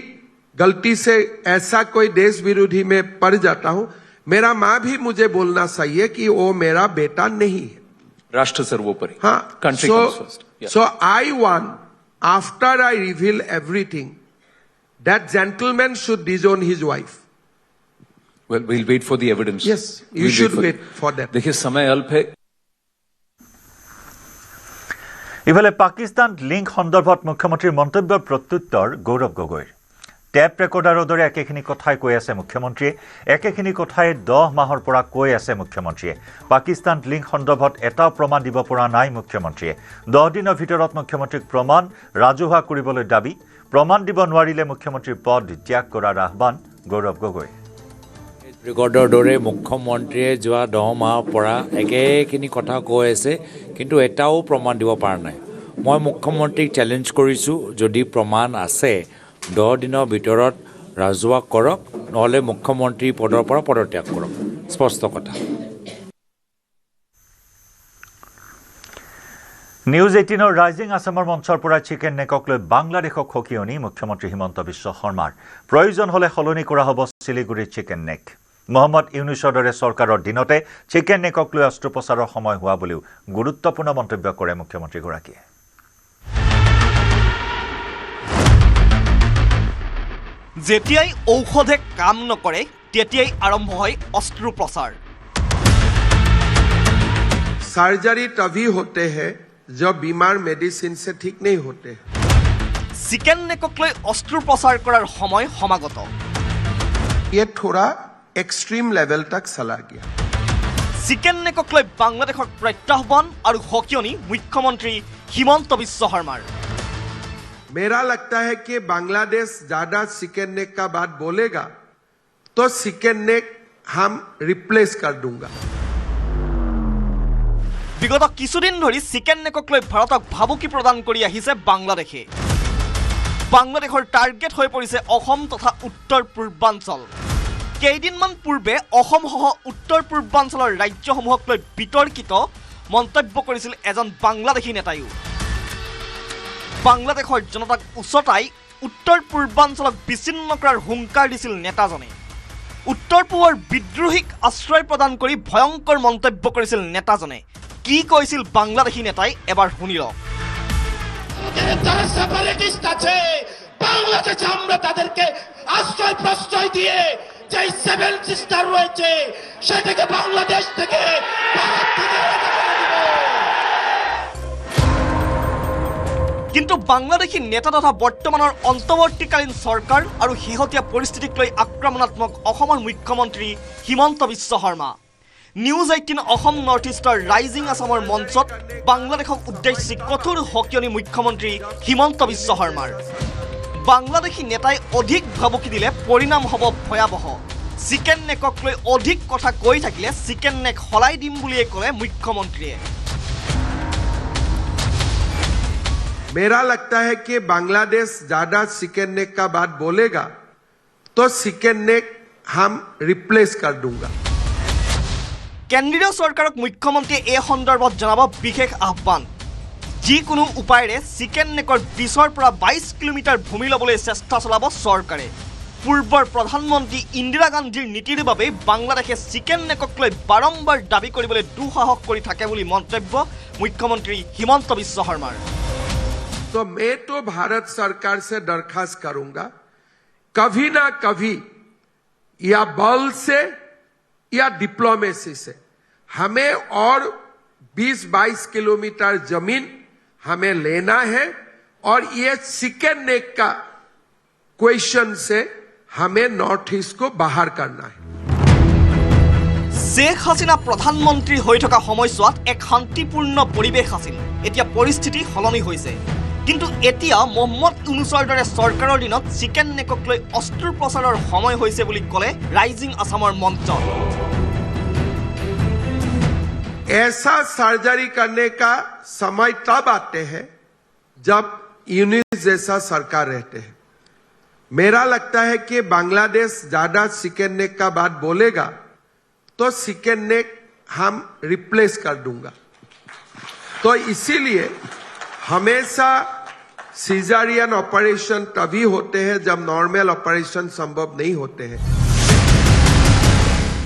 गलती से ऐसा कोई देश विरोधी में पड़ जाता हूं, मेरा माँ भी मुझे बोलना चाहिए कि वो मेरा बेटा नहीं है। राष्ट्र सर्वोपरि। हाँ. Country comes first. Yeah. So I want, after I reveal everything, that gentleman should disown his wife. Well, we'll wait for the evidence. Yes, you should wait for that. देखिए समय अल्प है। ইফালে পাকিস্তান লিংক সন্দৰ্ভত মুখ্যমন্ত্ৰীৰ মন্তব্যৰ প্ৰত্যুত্তৰ গৌৰৱ গগৈৰ। টেপ ৰেকৰ্ডাৰৰ দৰে একেখিনি কথাই কৈ আছে মুখ্যমন্ত্ৰীয়ে। একেখিনি কথাই 10 মাহৰ পৰা কৈ আছে মুখ্যমন্ত্ৰীয়ে। পাকিস্তান লিংক সন্দৰ্ভত এটাও প্ৰমাণ দিব পৰা নাই মুখ্যমন্ত্ৰীয়ে। 10 দিনৰ ভিতৰত মুখ্যমন্ত্ৰীক প্ৰমাণ ৰাজহুৱা কৰিবলৈ দাবী। প্ৰমাণ দিব নোৱাৰিলে মুখ্যমন্ত্ৰীৰ পদ ত্যাগ কৰাৰ আহ্বান গৌৰৱ গগৈ। ৰেকৰ্ডৰ দৰে মুখ্যমন্ত্ৰীয়ে যোৱা 10 মাহৰ পৰা একেখিনি কথা কৈ আছে, কিন্তু এটাও প্ৰমাণ দিব পৰা নাই। মই মুখ্যমন্ত্ৰীক চেলেঞ্জ কৰিছোঁ, যদি প্ৰমাণ আছে 10 দিনৰ ভিতৰত ৰাজহুৱা কৰক, নহ'লে মুখ্যমন্ত্ৰী পদৰ পৰা পদত্যাগ কৰক। স্পষ্ট কথা। নিউজ 18 ৰাইজিং আছামৰ মঞ্চৰ পৰা চিকেন নেকক লৈ বাংলাদেশক সকিয়নি মুখ্যমন্ত্ৰী হিমন্ত বিশ্ব শৰ্মাৰ। প্ৰয়োজন হ'লে সলনি কৰা হ'ব শিলিগুৰিৰ চিকেন নেক। মহম্মদ ইউনুছৰ দৰে চৰকাৰৰ দিনতে চিকেন নেকক লৈ অস্ত্ৰোপচাৰৰ সময় হোৱা বুলিও গুৰুত্বপূৰ্ণ মন্তব্য কৰে মুখ্যমন্ত্ৰীগৰাকীয়ে। যেতিয়াই ঔষধে কাম নকৰে তেতিয়াই আৰম্ভ হয় অস্ত্ৰোপচাৰ। सर्जरी तभी होते हैं जब बीमार मेडिसिन से ठीक नहीं होते। চিকেন নেকক লৈ অস্ত্ৰোপচাৰ কৰাৰ সময় সমাগত। ये थोड़ा एक्सट्रीम लेवल तक चला गया। চিকেন নেকক লৈ বাংলাদেশৰ প্ৰত্যাহ্বান আৰু হকিয়নি মুখ্যমন্ত্ৰী হিমন্ত বিশ্ব শৰ্মাৰ। मेरा लगता है कि बांग्लादेश ज्यादा चिकन नेक का बात बोलेगा तो चिकन नेक हम रिप्लेस कर दूंगा। বিগত কিছুদিন ধৰি চিকেন নেকক লৈ ভাৰতক ভাবুকি প্ৰদান কৰি আহিছে বাংলাদেশে। বাংলাদেশৰ টাৰ্গেট হৈ পৰিছে অসম তথা উত্তৰ পূৰ্বাঞ্চল। কেইদিনমান পূৰ্বে অসমসহ উত্তৰ পূৰ্বাঞ্চলৰ ৰাজ্যসমূহক লৈ বিতৰ্কিত মন্তব্য কৰিছিল এজন বাংলাদেশী নেতায়ো। বাংলাদেশৰ জনতাক উচতাই উত্তৰ পূৰ্বাঞ্চলক বিচ্ছিন্ন কৰাৰ হুংকাৰ দিছিল নেতাজনে। উত্তৰ পূবৰ বিদ্ৰোহীক আশ্ৰয় প্ৰদান কৰি ভয়ংকৰ মন্তব্য কৰিছিল নেতাজনে। কি কৈছিল বাংলাদেশী নেতাই এবাৰ শুনি লওক। যারা সেপারেটিস্ট আছে বাংলাদেশে আমরা তাদেরকে আশ্রয় প্রশ্রয় দিয়ে যে সেভেন সিস্টার রয়েছে সেটাকে বাংলাদেশ থেকে কিন্তু বাংলাদেশী নেতা তথা বৰ্তমানৰ অন্তৱৰ্তীকালীন চৰকাৰ আৰু শেহতীয়া পৰিস্থিতিক লৈ আক্ৰমণাত্মক অসমৰ মুখ্যমন্ত্ৰী হিমন্ত বিশ্ব শৰ্মা। নিউজ 18 অসম নৰ্থ ইষ্টৰ ৰাইজিং আছামৰ মঞ্চত বাংলাদেশক উদ্দেশ্যি কঠোৰ হকিয়নি মুখ্যমন্ত্ৰী হিমন্ত বিশ্ব শৰ্মাৰ। বাংলাদেশী নেতাই অধিক ভাবুকি দিলে পৰিণাম হ'ব ভয়াৱহ। চিকেন নেকক লৈ অধিক কথা কৈ থাকিলে চিকেন নেক সলাই দিম বুলিয়ে ক'লে মুখ্যমন্ত্ৰীয়ে। मेरा लगता है कि बांग्लादेश ज्यादा चिकन नेक का बात बोलेगा तो चिकन नेक हम रिप्लेस कर दूंगा। কেন্দ্ৰীয় চৰকাৰক মুখ্যমন্ত্ৰীয়ে এই সন্দৰ্ভত জনাব বিশেষ আহ্বান। যিকোনো উপায়েৰে চিকেন নেকৰ 20 পৰা 22 কিলোমিটাৰ ভূমি ল'বলৈ চেষ্টা চলাব চৰকাৰে। পূৰ্বৰ প্ৰধানমন্ত্ৰী ইন্দিৰা গান্ধীৰ নীতিৰ বাবে বাংলাদেশে চিকেন নেকক লৈ বাৰম্বাৰ দাবী কৰিবলৈ দুঃসাহস কৰি থাকে বুলি মন্তব্য মুখ্যমন্ত্ৰী হিমন্ত বিশ্ব শৰ্মাৰ। तो मैं तो भारत सरकार से दरखास्त करूंगा कभी ना कभी या बल से या डिप्लोमेसी से हमें और 20-22 किलोमीटर जमीन हमें लेना है और ये चिकन नेक का क्वेश्चन से हमें नॉर्थ ईस्ट को बाहर करना है। शेख हासिना प्रधानमंत्री হৈ থকা সময়ছোৱাত এক শান্তিপূৰ্ণ পৰিৱেশ আছিল। এতিয়া পৰিস্থিতি সলনি হৈছে। কিন্তু এতিয়া মোহাম্মদ ইউনুছৰ দৰে চৰকাৰৰ দিনত চিকেন নেকক লৈ অস্ত্ৰোপচাৰৰ সময় হৈছে বুলি ক'লে ৰাইজিং আছামৰ মঞ্চ। ऐसा सर्जरी करने का समय तब आते हैं जब यूनिस जैसा सरकार रहते हैं। मेरा लगता है कि बांग्लादेश ज्यादा चिकन नेक का बात बोलेगा तो चिकन नेक हम रिप्लेस कर दूंगा। तो इसीलिए हमेशा सीजरियन ऑपरेशन तभी होते हैं जब नॉर्मल ऑपरेशन संभव नहीं होते हैं।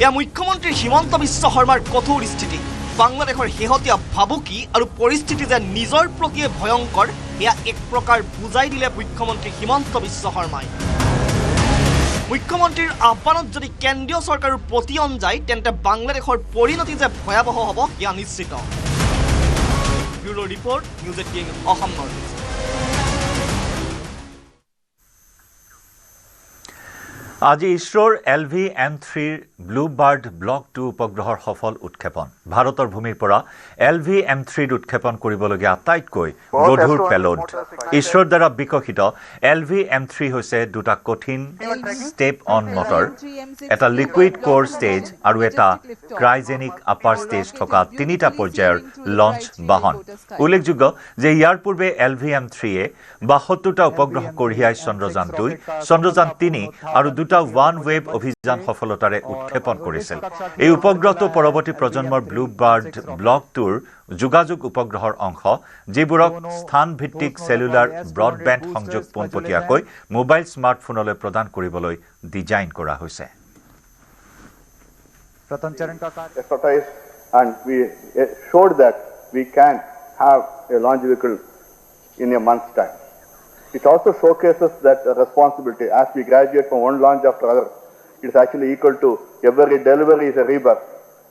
या मुख्यमंत्री हिमंत बिश्व शर्मार कठोर स्थिति बांग्लादेशर শেহতীয়া ভাবুকি আৰু পৰিস্থিতি যে নিজৰ প্ৰতিয়ে ভয়ংকৰ এয়া এক প্ৰকাৰ বুজাই দিলে মুখ্যমন্ত্ৰী হিমন্ত বিশ্ব শৰ্মাই। মুখ্যমন্ত্ৰীৰ আহ্বানত যদি কেন্দ্ৰীয় চৰকাৰৰ প্ৰতিয়ন যায় তেন্তে বাংলাদেশৰ পৰিণতি যে ভয়াৱহ হ'ব এয়া নিশ্চিত। Bureau report news 18 Assam north east. আজি ইছৰোৰ LV-M3 ব্লু বাৰ্ড ব্লক 2 উপগ্ৰহৰ সফল উৎক্ষেপণ। ভাৰতৰ ভূমিৰ পৰা LV-M3 উৎক্ষেপণ কৰিবলগীয়া আটাইতকৈ গধুৰ পেলোড। ইছৰোৰ দ্বাৰা বিকশিত LV-M3 হৈছে দুটা কঠিন ষ্টেপ অন মটৰ, এটা লিকুইড কোৰ ষ্টেজ আৰু এটা ক্ৰাইজেনিক আপাৰ ষ্টেজ থকা তিনিটা পৰ্যায়ৰ লঞ্চ বাহন। উল্লেখযোগ্য যে ইয়াৰ পূৰ্বে LV-M3-এ 72টা উপগ্ৰহ কঢ়িয়াই চন্দ্ৰযান 2, চন্দ্ৰযান 3 আৰু দুটা ওৱান ৱেব অভিযান সফলতাৰে উৎক্ষেপণ কৰিছিল। এই উপগ্ৰহটো পৰৱৰ্তী প্ৰজন্মৰ ব্লু বাৰ্ড ব্লক 2ৰ যোগাযোগ উপগ্ৰহৰ অংশ, যিবোৰক স্থানভিত্তিক চেলুলাৰ ব্ৰডবেণ্ড সংযোগ পোনপটীয়াকৈ মোবাইল স্মাৰ্টফোনলৈ প্ৰদান কৰিবলৈ ডিজাইন কৰা হৈছে। प्रथम चरण का कार्य and we showed that we can have a launch vehicle in a month's time. It also showcases that responsibility. As we graduate from one launch after another, it is actually equal to every delivery is a rebirth.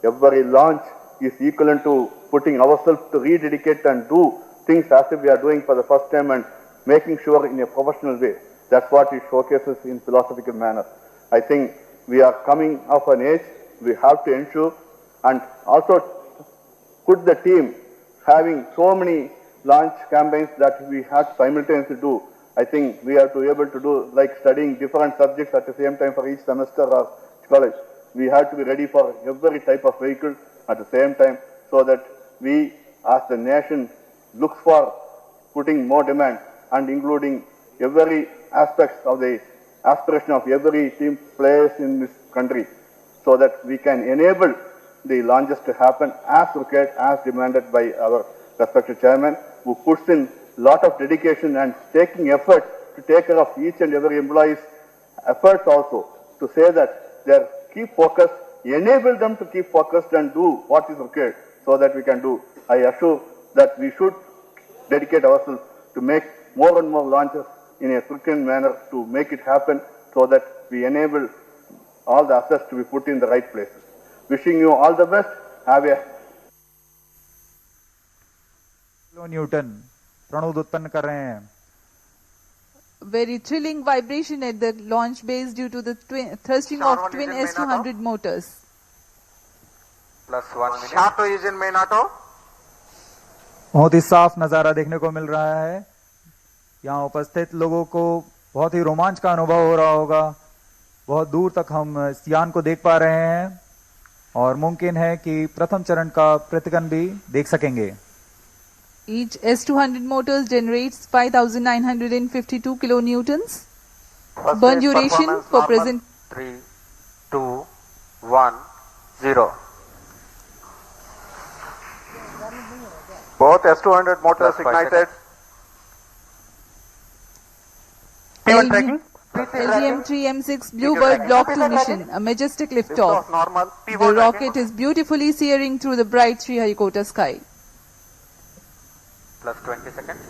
Every launch is equivalent to putting ourselves to rededicate and do things as if we are doing for the first time and making sure in a professional way. That's what it showcases in philosophical manner. I think we are coming of an age, we have to ensure and also put the team having so many launch campaigns that we had simultaneously do. I think we have to be able to do like studying different subjects at the same time for each semester or college. We have to be ready for every type of vehicle at the same time so that we as the nation looks for putting more demand and including every aspect of the aspiration of every team players in this country so that we can enable the launches to happen as required, as demanded by our respected chairman, who puts in a lot of dedication and taking effort to take care of each and every employee's efforts also to say that they keep focused, enable them to keep focused and do what is required so that we can do. I assure that we should dedicate ourselves to make more and more launches in a frequent manner to make it happen so that we enable all the assets to be put in the right places. Wishing you all the best. Have a Newton प्रणोद उत्पन्न कर रहे हैं. Very thrilling vibration at the launch base due to the thrusting of twin S200 motors. +1 minute. Sharp engine main auto. बहुत ही साफ नजारा देखने को मिल रहा है. यहाँ उपस्थित लोगों को बहुत ही रोमांच का अनुभव हो रहा होगा. बहुत दूर तक हम इस यान को देख पा रहे हैं और मुमकिन है कि प्रथम चरण का प्रतिगन भी देख सकेंगे. Each S200 motors generates 5,952 kilonewtons. Burn duration for present 3, 2, 1, 0. Both S200 motors ignited. P1 tracking. LVM-3M6 Bluebird Block 2 mission, a majestic liftoff. The rocket is beautifully searing through the bright Sriharikota sky. +20 seconds.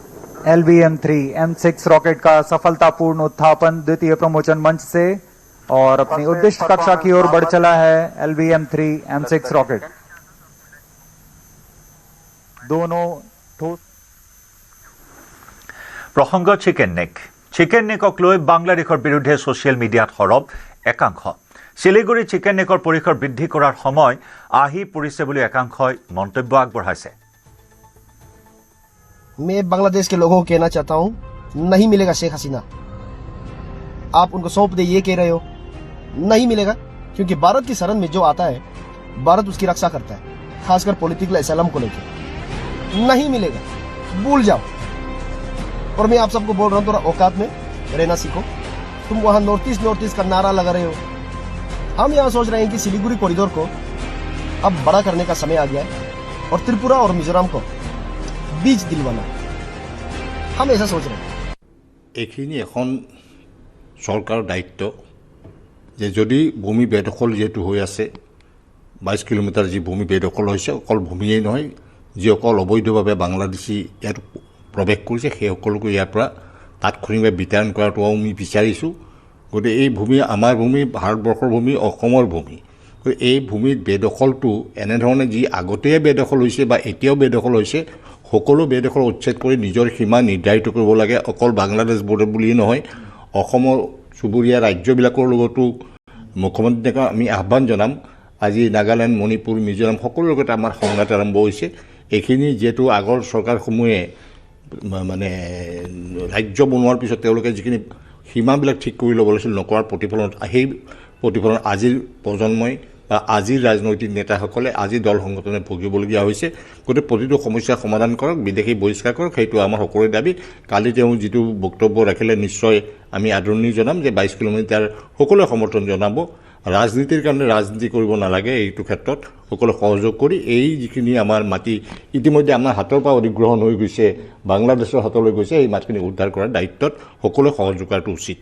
LVM-3M6 rocket का सफलतापूर्ण उत्थापन द्वितीय प्रमोचन मंच से और अपनी उद्दिष्ट कक्षा की ओर बढ़ चला है. LVM-3M6 रॉकेट दोनों ठोस প্ৰসংগ চিকেন নেকক লৈ বাংলাদেশৰ বিৰুদ্ধে ছ'চিয়েল মিডিয়াত সৰব একাংশ. শিলিগুৰি চিকেন নেকৰ পৰিসৰ বৃদ্ধি কৰাৰ সময় আহি পৰিছে বুলি একাংশই মন্তব্য আগবঢ়াইছে. मैं बांग्लादेश के लोगों को कहना चाहता हूं, नहीं मिलेगा शेख हसीना. आप उनको सौंप दे ये कह रहे हो, नहीं मिलेगा. क्योंकि भारत की सरहद में जो आता है भारत उसकी रक्षा करता है, खासकर पॉलिटिकल असलम को लेकर. नहीं मिलेगा, भूल जाओ. और मैं आप सबको बोल रहा हूं, थोड़ा औकात में रहना सीखो. तुम वहां नॉर्थ ईस्ट का नारा लगा रहे हो. हम यहाँ सोच रहे हैं कि सिलीगुड़ी कॉरिडोर को अब बड़ा करने का समय आ गया है और त्रिपुरा और मिजोरम को बीच दिलवाना. हम ऐसा सोच रहे हैं. এইখিনি এখন চৰকাৰৰ দায়িত্ব যে যদি ভূমি বেদখল যেহেতু হৈ আছে 22 কিলোমিটাৰ যি ভূমি বেদখল হৈছে, অকল ভূমিয়েই নহয়, যিসকল অবৈধভাৱে বাংলাদেশী ইয়াত প্ৰৱেশ কৰিছে সেই সকলোকে ইয়াৰ পৰা তাৎক্ষণিকভাৱে বিতৰণ কৰাটো আমি বিচাৰিছোঁ. গতিকে এই ভূমি আমাৰ ভূমি, ভাৰতবৰ্ষৰ ভূমি, অসমৰ ভূমি. এই ভূমিত বেদখলটো এনেধৰণে যি আগতেই বেদখল হৈছে বা এতিয়াও বেদখল হৈছে, সকলো বেদখল উচ্ছেদ কৰি নিজৰ সীমা নিৰ্ধাৰিত কৰিব লাগে. অকল বাংলাদেশ বৰ্ডাৰ বুলিয়েই নহয়, অসমৰ চুবুৰীয়া ৰাজ্যবিলাকৰ লগতো মুখ্যমন্ত্ৰীক আমি আহ্বান জনাম. আজি নাগালেণ্ড, মণিপুৰ, মিজোৰাম সকলোৰ লগতে আমাৰ সংঘাত আৰম্ভ হৈছে. এইখিনি যিহেতু আগৰ চৰকাৰসমূহে মানে ৰাজ্য বনোৱাৰ পিছত তেওঁলোকে যিখিনি সীমাবিলাক ঠিক কৰি ল'ব লাগিছিল নকৰাৰ প্ৰতিফলন, সেই প্ৰতিফলন আজিৰ প্ৰজন্মই বা আজিৰ ৰাজনৈতিক নেতাসকলে, আজি দল সংগঠনে ভুগিবলগীয়া হৈছে. গতিকে প্ৰতিটো সমস্যাৰ সমাধান কৰক, বিদেশী বহিষ্কাৰ কৰক, সেইটো আমাৰ সকলোৰে দাবী. কালি তেওঁ যিটো বক্তব্য ৰাখিলে নিশ্চয় আমি আদৰণি জনাম যে 22 কিলোমিটাৰ সকলোৱে সমৰ্থন জনাব. ৰাজনীতিৰ কাৰণে ৰাজনীতি কৰিব নালাগে. এইটো ক্ষেত্ৰত সকলোৱে সহযোগ কৰি এই যিখিনি আমাৰ মাটি ইতিমধ্যে আমাৰ হাতৰ পৰা অধিগ্ৰহণ হৈ গৈছে, বাংলাদেশৰ হাতলৈ গৈছে, এই মাটিখিনি উদ্ধাৰ কৰাৰ দায়িত্বত সকলোৱে সহযোগ কৰাটো উচিত.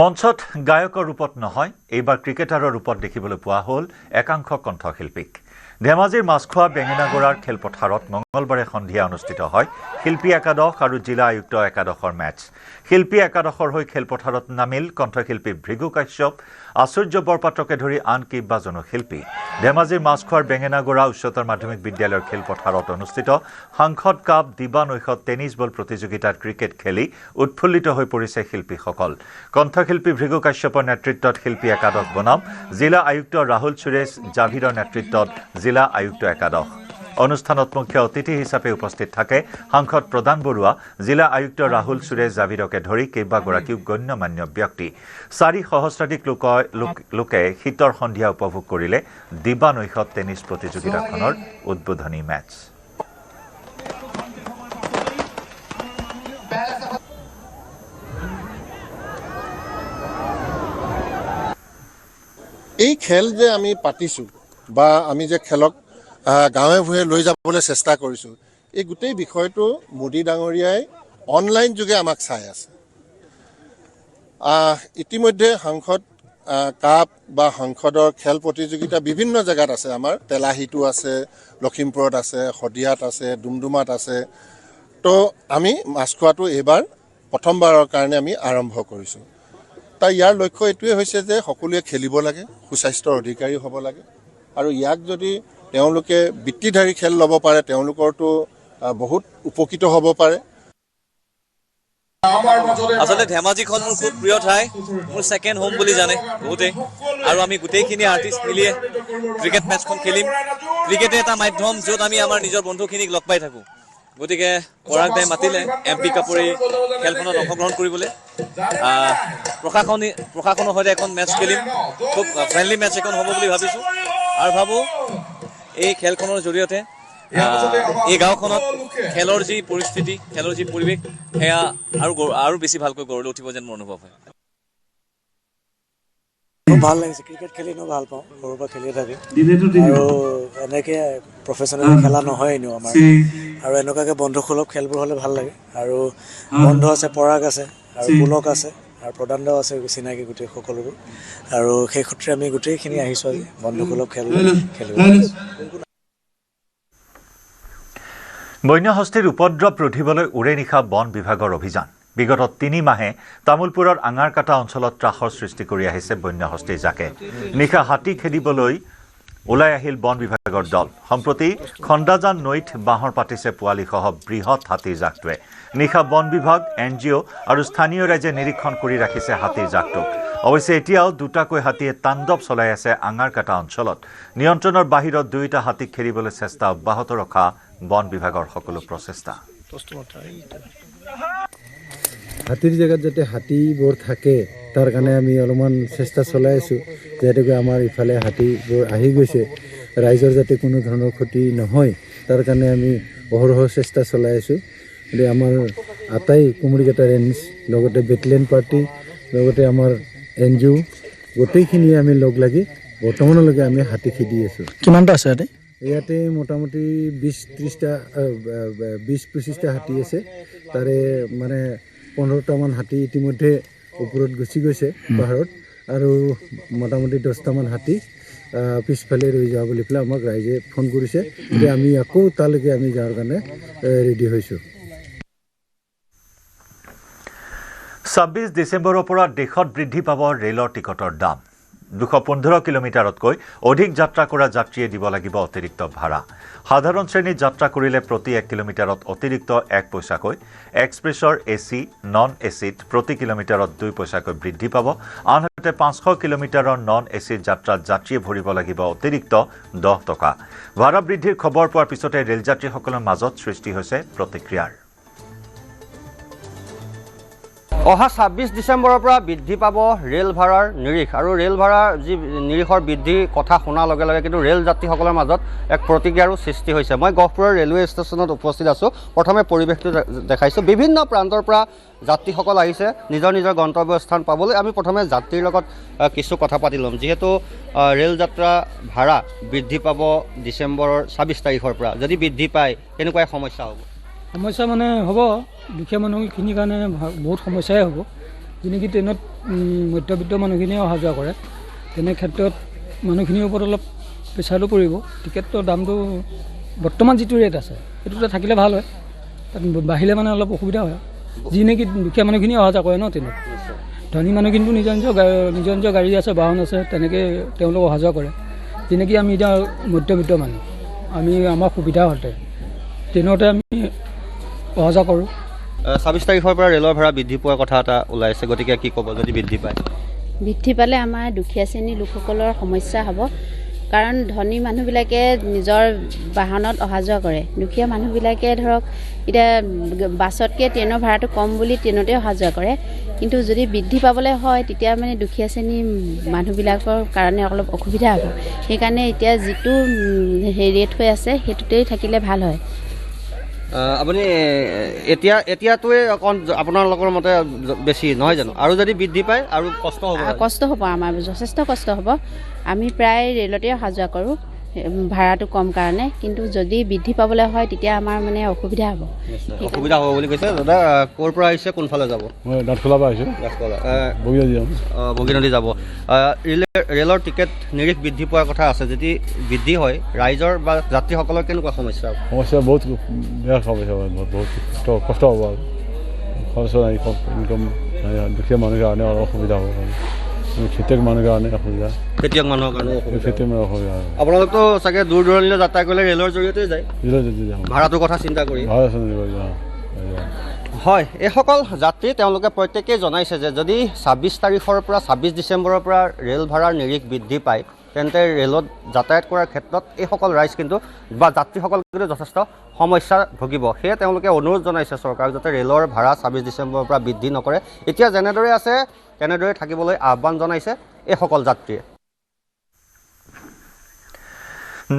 মঞ্চত গায়কৰ ৰূপত নহয়, এইবাৰ ক্ৰিকেটাৰৰ ৰূপত দেখিবলৈ পোৱা হ'ল একাংশ কণ্ঠশিল্পীক. ধেমাজিৰ মাছখোৱা বেঙেনাগড়াৰ খেলপথাৰত মঙলবাৰে সন্ধিয়া অনুষ্ঠিত হয় শিল্পী একাদশ আৰু জিলা আয়ুক্ত একাদশৰ মেচ। শিল্পী একাদশৰ হৈ খেলপথাৰত নামিল কণ্ঠশিল্পী ভৃগু কাশ্যপ, আশ্চৰ্য বৰপাত্ৰকে ধৰি আন কেইবাজনো শিল্পী। ধেমাজিৰ মাছখোৱাৰ বেঙেনাগড়া উচ্চতৰ মাধ্যমিক বিদ্যালয়ৰ খেলপথাৰত অনুষ্ঠিত সাংসদ কাপ দিবা নৈশত টেনিছ বল প্ৰতিযোগিতাত ক্ৰিকেট খেলি উৎফুল্লিত হৈ পৰিছে শিল্পীসকল। কণ্ঠশিল্পী ভৃগু কাশ্যপৰ নেতৃত্বত শিল্পী একাদশ বনাম, জিলা আয়ুক্ত ৰাহুল সুৰেশ জাভিৰৰ নেতৃত্বত জিলা আয়ুক্ত একাদশ। অনুষ্ঠানত মুখ্য অতিথি হিচাপে উপস্থিত থাকে সাংসদ প্ৰদান বৰুৱা, জিলা আয়ুক্ত ৰাহুল সুৰেশ জাভিৰকে ধৰি কেইবাগৰাকীও গণ্যমান্য ব্যক্তি। 4 সহস্ৰাধিক লোকে শীতৰ সন্ধিয়া উপভোগ কৰিলে দিবা নৈশত টেনিছ প্ৰতিযোগিতাখনৰ উদ্বোধনী মেচ। এই খেল যে আমি পাতিছোঁ বা আমি যে খেলক গাঁৱে ভূঞে লৈ যাবলৈ চেষ্টা কৰিছোঁ, এই গোটেই বিষয়টো মোদী ডাঙৰীয়াই অনলাইন যোগে আমাক চাই আছে। ইতিমধ্যে সাংসদ কাপ বা সাংসদৰ খেল প্ৰতিযোগিতা বিভিন্ন জেগাত আছে। আমাৰ তেলাহীতো আছে, লখিমপুৰত আছে, শদিয়াত আছে, ডুমডুমাত আছে। তো আমি মাছখোৱাটো এইবাৰ প্ৰথমবাৰৰ কাৰণে আমি আৰম্ভ কৰিছোঁ। তাই ইয়াৰ লক্ষ্য এইটোৱে হৈছে যে সকলোৱে খেলিব লাগে, সুস্বাস্থ্যৰ অধিকাৰী হ'ব লাগে, আৰু ইয়াক যদি তেওঁলোকে বৃত্তিধাৰী খেল ল'ব পাৰে তেওঁলোকৰতো বহুত উপকৃত হ'ব পাৰে। আচলতে ধেমাজিখন মোৰ খুব প্ৰিয় ঠাই, মোৰ ছেকেণ্ড হোম বুলি জানে বহুতেই, আৰু আমি গোটেইখিনি আৰ্টিষ্ট মিলিয়ে ক্ৰিকেট মেটছখন খেলিম। ক্ৰিকেটে এটা মাধ্যম য'ত আমি আমাৰ নিজৰ বন্ধুখিনিক লগ পাই থাকোঁ। গতিকে পৰাগ দাই মাতিলে MP কাপুৰে খেলখনত অংশগ্ৰহণ কৰিবলৈ। প্ৰশাসনৰ সৈতে এখন মেটছ খেলিম, খুব ফ্ৰেণ্ডলি মেটছ এখন হ'ব বুলি ভাবিছোঁ, আৰু ভাবোঁ এই খেলখনৰ জৰিয়তে এই গাঁওখনত খেলৰ যি পৰিস্থিতি, খেলৰ যি পৰিৱেশ, সেয়া আৰু বেছি ভালকৈ গঢ় লৈ উঠিব যেন মোৰ অনুভৱ হয়। ভাল লাগিছে, ক্ৰিকেট খেলি মই ভাল পাওঁ, সৰুৰ পৰা খেলিয়ে থাকি, আৰু এনেকৈ প্ৰফেচনেল খেলা নহয় এনেও আমাৰ, আৰু এনেকুৱাকৈ বন্ধুসুলভ খেলবোৰ হ'লে ভাল লাগে। আৰু বন্ধু আছে, পৰাগ আছে, আৰু পুলক আছে, আৰু প্ৰদান দাও আছে, চিনাকি গোটেই সকলোবোৰ, আৰু সেই সূত্ৰে আমি গোটেইখিনি আহিছোঁ আজি বন্ধুসুলভ খেল খেলিব। বন্যহস্তীৰ উপদ্ৰৱ ৰোধিবলৈ উৰে নিশা বন বিভাগৰ অভিযান। বিগত 3 মাহে তামোলপুৰৰ আঙাৰকাটা অঞ্চলত ত্ৰাসৰ সৃষ্টি কৰি আহিছে বন্যহস্তীৰ জাকে। নিশা হাতী খেদিবলৈ ওলাই আহিল বন বিভাগৰ দল। সম্প্ৰতি খণ্ডাজান নৈত বাঁহৰ পাতিছে পোৱালিসহ বৃহৎ হাতীৰ জাকটোৱে। নিশা বন বিভাগ, NGO আৰু স্থানীয় ৰাইজে নিৰীক্ষণ কৰি ৰাখিছে হাতীৰ জাকটোক। অৱশ্যে এতিয়াও 2টাকৈ হাতীয়ে তাণ্ডৱ চলাই আছে আঙাৰকাটা অঞ্চলত। নিয়ন্ত্ৰণৰ বাহিৰত 2টা হাতীক খেদিবলৈ চেষ্টা অব্যাহত ৰখা বন বিভাগৰ সকলো প্ৰচেষ্টা। হাতীৰ জেগাত যাতে হাতীবোৰ থাকে তাৰ কাৰণে আমি অলপমান চেষ্টা চলাই আছোঁ, যিহেতুকে আমাৰ ইফালে হাতীবোৰ আহি গৈছে, ৰাইজৰ যাতে কোনো ধৰণৰ ক্ষতি নহয় তাৰ কাৰণে আমি অহৰহ চেষ্টা চলাই আছোঁ। গতিকে আমাৰ আটাই কুমৰিঘাটা ৰেঞ্জ, লগতে বেটেলিয়ন পাৰ্টি, লগতে আমাৰ NGO গোটেইখিনিয়ে আমি লগ লাগি বৰ্তমানলৈকে আমি হাতী খেদি আছোঁ। কিমানটা আছে ইয়াতে? ইয়াতে মোটামুটি 20-25টা হাতী আছে। তাৰে মানে 15টামান হাতী ইতিমধ্যে ওপৰত গুচি গৈছে পাহাৰত, আৰু মোটামুটি 10টামান হাতী পিছফালে ৰৈ যোৱা বুলি পেলাই আমাক ৰাইজে ফোন কৰিছে, যে আমি আকৌ তালৈকে আমি যোৱাৰ কাৰণে ৰেডি হৈছোঁ। 26 ডিচেম্বৰৰ পৰা দেশত বৃদ্ধি পাব ৰেলৰ টিকটৰ দাম। 215 কিলোমিটাৰতকৈ অধিক যাত্ৰা কৰা যাত্ৰীয়ে দিব লাগিব অতিৰিক্ত ভাড়া। সাধাৰণ শ্ৰেণীত যাত্ৰা কৰিলে প্ৰতি 1 কিলোমিটাৰত অতিৰিক্ত 1 পইচাকৈ, এক্সপ্ৰেছৰ AC, নন ACত প্ৰতি কিলোমিটাৰত 2 পইচাকৈ বৃদ্ধি পাব। আনহাতে 500 কিলোমিটাৰৰ নন ACৰ যাত্ৰাত যাত্ৰীয়ে ভৰিব লাগিব অতিৰিক্ত 10 টকা। ভাড়া বৃদ্ধিৰ খবৰ পোৱাৰ পিছতে ৰেলযাত্ৰীসকলৰ মাজত সৃষ্টি হৈছে প্ৰতিক্ৰিয়াৰ। অহা 26 ডিচেম্বৰৰ পৰা বৃদ্ধি পাব ৰেল ভাড়াৰ নিৰিখ, আৰু ৰেল ভাড়াৰ যি নিৰিখৰ বৃদ্ধিৰ কথা শুনাৰ লগে লগে কিন্তু ৰেল যাত্ৰীসকলৰ মাজত এক প্ৰতিক্ৰিয়াৰো সৃষ্টি হৈছে। মই গহপুৰৰ ৰেলৱে ষ্টেচনত উপস্থিত আছোঁ। প্ৰথমে পৰিৱেশটো দেখাইছোঁ। বিভিন্ন প্ৰান্তৰ পৰা যাত্ৰীসকল আহিছে নিজৰ নিজৰ গন্তব্যস্থান পাবলৈ। আমি প্ৰথমে যাত্ৰীৰ লগত কিছু কথা পাতি ল'ম, যিহেতু ৰেল যাত্ৰা ভাড়া বৃদ্ধি পাব ডিচেম্বৰৰ 26 তাৰিখৰ পৰা। যদি বৃদ্ধি পায় কেনেকুৱা সমস্যা হ'ব? সমস্যা মানে হ'ব, দুখীয়া মানুহখিনিৰ কাৰণে বহুত সমস্যাই হ'ব। যেনেকৈ ট্ৰেইনত মধ্যবিত্ত মানুহখিনিয়ে অহা যোৱা কৰে, তেনে ক্ষেত্ৰত মানুহখিনিৰ ওপৰত অলপ প্ৰেছাৰটো পৰিব টিকেটৰ দামটো বৰ্তমান যিটো ৰেট আছে সেইটোতে থাকিলে ভাল হয় তাত বাঢ়িলে মানে অলপ অসুবিধা হয় যি নেকি দুখীয়া মানুহখিনি অহা যোৱা কৰে ন ট্ৰেইনত ধনী মানুহ কিন্তু নিজৰ নিজৰ গাড়ী আছে বাহন আছে তেনেকৈ তেওঁলোক অহা যোৱা কৰে যেনেকৈ আমি এতিয়া মধ্যবিত্ত মানুহ আমি আমাৰ সুবিধা হতে ট্ৰেইনতে আমি অহা যোৱা কৰোঁ 26 তাৰিখৰ পৰা ৰেলৰ ভাড়া বৃদ্ধি পোৱাৰ কথা এটা ওলাইছে গতিকে কি ক'ব যদি বৃদ্ধি পায় বৃদ্ধি পালে আমাৰ দুখীয়া শ্ৰেণীৰ লোকসকলৰ সমস্যা হ'ব কাৰণ ধনী মানুহবিলাকে নিজৰ বাহনত অহা যোৱা কৰে দুখীয়া মানুহবিলাকে ধৰক এতিয়া বাছতকৈ ট্ৰেইনৰ ভাড়াটো কম বুলি ট্ৰেইনতে অহা যোৱা কৰে কিন্তু যদি বৃদ্ধি পাবলৈ হয় তেতিয়া মানে দুখীয়া শ্ৰেণীৰ মানুহবিলাকৰ কাৰণে অলপ অসুবিধা হ'ব সেইকাৰণে এতিয়া যিটো ৰেট হৈ আছে সেইটোতেই থাকিলে ভাল হয় আপুনি এতিয়াটোৱে অকণ আপোনালোকৰ মতে বেছি নহয় জানো আৰু যদি বৃদ্ধি পায় আৰু কষ্ট হ'ব আমাৰ যথেষ্ট কষ্ট হ'ব আমি প্ৰায় ৰেলতে অহা যোৱা কৰোঁ ভাড়াটো কম কাৰণে কিন্তু যদি বৃদ্ধি পাবলৈ হয় তেতিয়া আমাৰ মানে অসুবিধা হ'ব বুলি কৈছে দাদা ক'ৰ পৰা আহিছে কোনফালে যাব মই দাঁতখোলা পৰা আহিছোঁ বগীনদী যাব ৰেলৰ টিকেট নিৰিখ বৃদ্ধি পোৱাৰ কথা আছে যদি বৃদ্ধি হয় ৰাইজৰ বা যাত্ৰীসকলৰ কেনেকুৱা সমস্যা বহুত বেয়া সমস্যা বহুত কষ্ট হ'ব আৰু খৰচ নাই ইনকম দুখীয়া মানুহৰ কাৰণে অলপ অসুবিধা হ'ব খেতিয়ক মানুহৰ কাৰণে অসুবিধা খেতিয়ক মানুহৰ কাৰণে অসুবিধা আপোনালোকতো চাগে দূৰ দূৰণিলৈ যাত্ৰা কৰিলে ৰেলৰ জৰিয়তে যায় ভাড়াটোৰ কথা চিন্তা কৰি হয় এইসকল যাত্ৰী তেওঁলোকে প্ৰত্যেকেই জনাইছে যে যদি 26 তাৰিখৰ পৰা 26 ডিচেম্বৰৰ পৰা ৰেল ভাড়াৰ নিৰিখ বৃদ্ধি পায় তেন্তে ৰেলত যাতায়াত কৰাৰ ক্ষেত্ৰত এইসকল ৰাইজ কিন্তু বা যাত্ৰীসকল কিন্তু যথেষ্ট সমস্যাৰ ভুগিব সেয়ে তেওঁলোকে অনুৰোধ জনাইছে চৰকাৰক যাতে ৰেলৰ ভাড়া 26 ডিচেম্বৰৰ পৰা বৃদ্ধি নকৰে এতিয়া যেনেদৰে আছে তেনেদৰে থাকিবলৈ আহ্বান জনাইছে এইসকল যাত্ৰীয়ে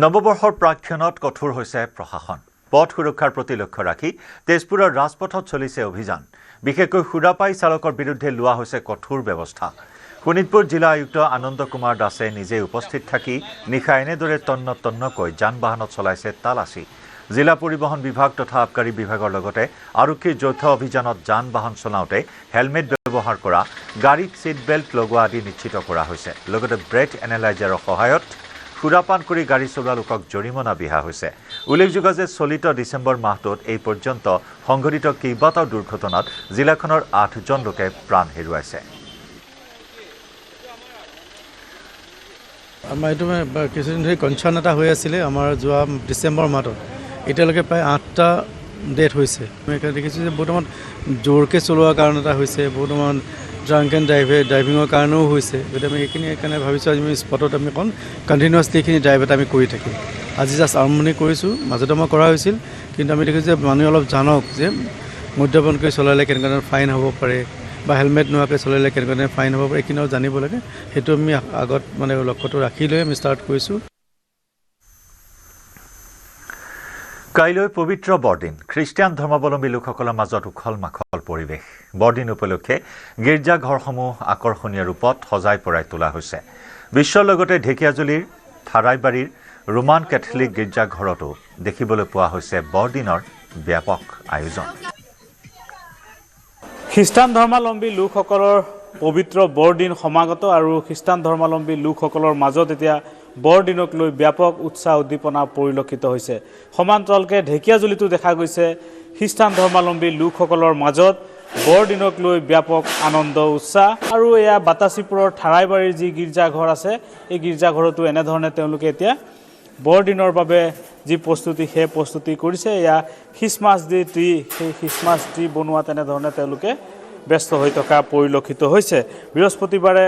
নৱবৰ্ষৰ প্ৰাক্ষণত কঠোৰ হৈছে প্ৰশাসন পথ সুৰক্ষাৰ প্ৰতি লক্ষ্য ৰাখি তেজপুৰৰ ৰাজপথত চলিছে অভিযান বিশেষকৈ সুৰাপাই চালকৰ বিৰুদ্ধে লোৱা হৈছে কঠোৰ ব্যৱস্থা শোণিতপুৰ জিলা আয়ুক্ত আনন্দ কুমাৰ দাসে নিজে উপস্থিত থাকি নিশা এনেদৰে তন্নকৈ যান বাহনত চলাইছে তালাচী জিলা পৰিবহণ বিভাগ তথা আবকাৰী বিভাগৰ লগতে আৰক্ষীৰ যৌথ অভিযানত যান বাহন চলাওঁতে হেলমেট ব্যৱহাৰ কৰা গাড়ীত ছিট বেল্ট লগোৱা আদি নিশ্চিত কৰা হৈছে লগতে ব্ৰেথ এনালাইজাৰৰ সহায়ত সুৰাপান কৰি গাড়ী চলোৱা লোকক জৰিমনা বিহা হৈছে উল্লেখযোগ্য যে চলিত ডিচেম্বৰ মাহটোত এই পৰ্যন্ত সংঘটিত কেইবাটাও দুৰ্ঘটনাত জিলাখনৰ 8জন লোকে প্ৰাণ হেৰুৱাইছে আমাৰ এইটো কিছুদিন ধৰি কনচাৰ্ণ এটা হৈ আছিলে আমাৰ যোৱা ডিচেম্বৰ মাহত এতিয়ালৈকে প্ৰায় 8টা ডেথ হৈছে আমি দেখিছোঁ যে বৰ্তমান জোৰকৈ চলোৱাৰ কাৰণ এটা হৈছে বৰ্তমান ড্ৰাংক এণ্ড ড্ৰাইভিঙৰ কাৰণেও হৈছে গতিকে আমি সেইকাৰণে ভাবিছোঁ আজি আমি স্পটত আমি অকণ কণ্টিনিউৱাছলি এইখিনি ড্ৰাইভ এটা আমি কৰি থাকিম আজি জাষ্ট আৰম্ভণি কৰিছোঁ মাজতে মই কৰা হৈছিল কিন্তু আমি দেখিছোঁ যে মানুহে অলপ জানক যে মদ্যপান কৰি চলালে কেনেকুৱা ধৰণৰ ফাইন হ'ব পাৰে বা হেলমেট নোহোৱাকৈ চলালে কেনেকুৱা ধৰণৰ ফাইন হ'ব পাৰে এইখিনিও জানিব লাগে সেইটো আমি আগত মানে লক্ষ্যটো ৰাখি লৈ আমি ষ্টাৰ্ট কৰিছোঁ কাইলৈ পবিত্ৰ বৰদিন খ্ৰীষ্টিয়ান ধৰ্মাৱলম্বী লোকসকলৰ মাজত উখল মাখল পৰিৱেশ বৰদিন উপলক্ষে গীৰ্জাঘৰসমূহ আকৰ্ষণীয় ৰূপত সজাই পৰাই তোলা হৈছে বিশ্বৰ লগতে ঢেকিয়াজুলিৰ থাৰাইবাৰীৰ ৰোমান কেথলিক গীৰ্জাঘৰতো দেখিবলৈ পোৱা হৈছে বৰদিনৰ ব্যাপক আয়োজন খ্ৰীষ্টান ধৰ্মাৱলম্বী লোকসকলৰ পবিত্ৰ বৰদিন সমাগত আৰু খ্ৰীষ্টান ধৰ্মাৱলম্বী লোকসকলৰ মাজত এতিয়া বৰদিনক লৈ ব্যাপক উৎসাহ উদ্দীপনা পৰিলক্ষিত হৈছে সমান্তৰালকৈ ঢেকিয়াজুলিতো দেখা গৈছে খ্ৰীষ্টান ধৰ্মাৱলম্বী লোকসকলৰ মাজত বৰদিনক লৈ ব্যাপক আনন্দ উৎসাহ আৰু এয়া বাতাচীপুৰৰ থাৰাইবাৰীৰ যি গীৰ্জাঘৰ আছে এই গীৰ্জাঘৰতো এনেধৰণে তেওঁলোকে এতিয়া বৰদিনৰ বাবে যি প্ৰস্তুতি সেই প্ৰস্তুতি কৰিছে এয়া খ্ৰীষ্টমাছ ট্ৰি সেই খ্ৰীষ্টমাছ ট্ৰি বনোৱা তেনেধৰণে তেওঁলোকে ব্যস্ত হৈ থকা পৰিলক্ষিত হৈছে বৃহস্পতিবাৰে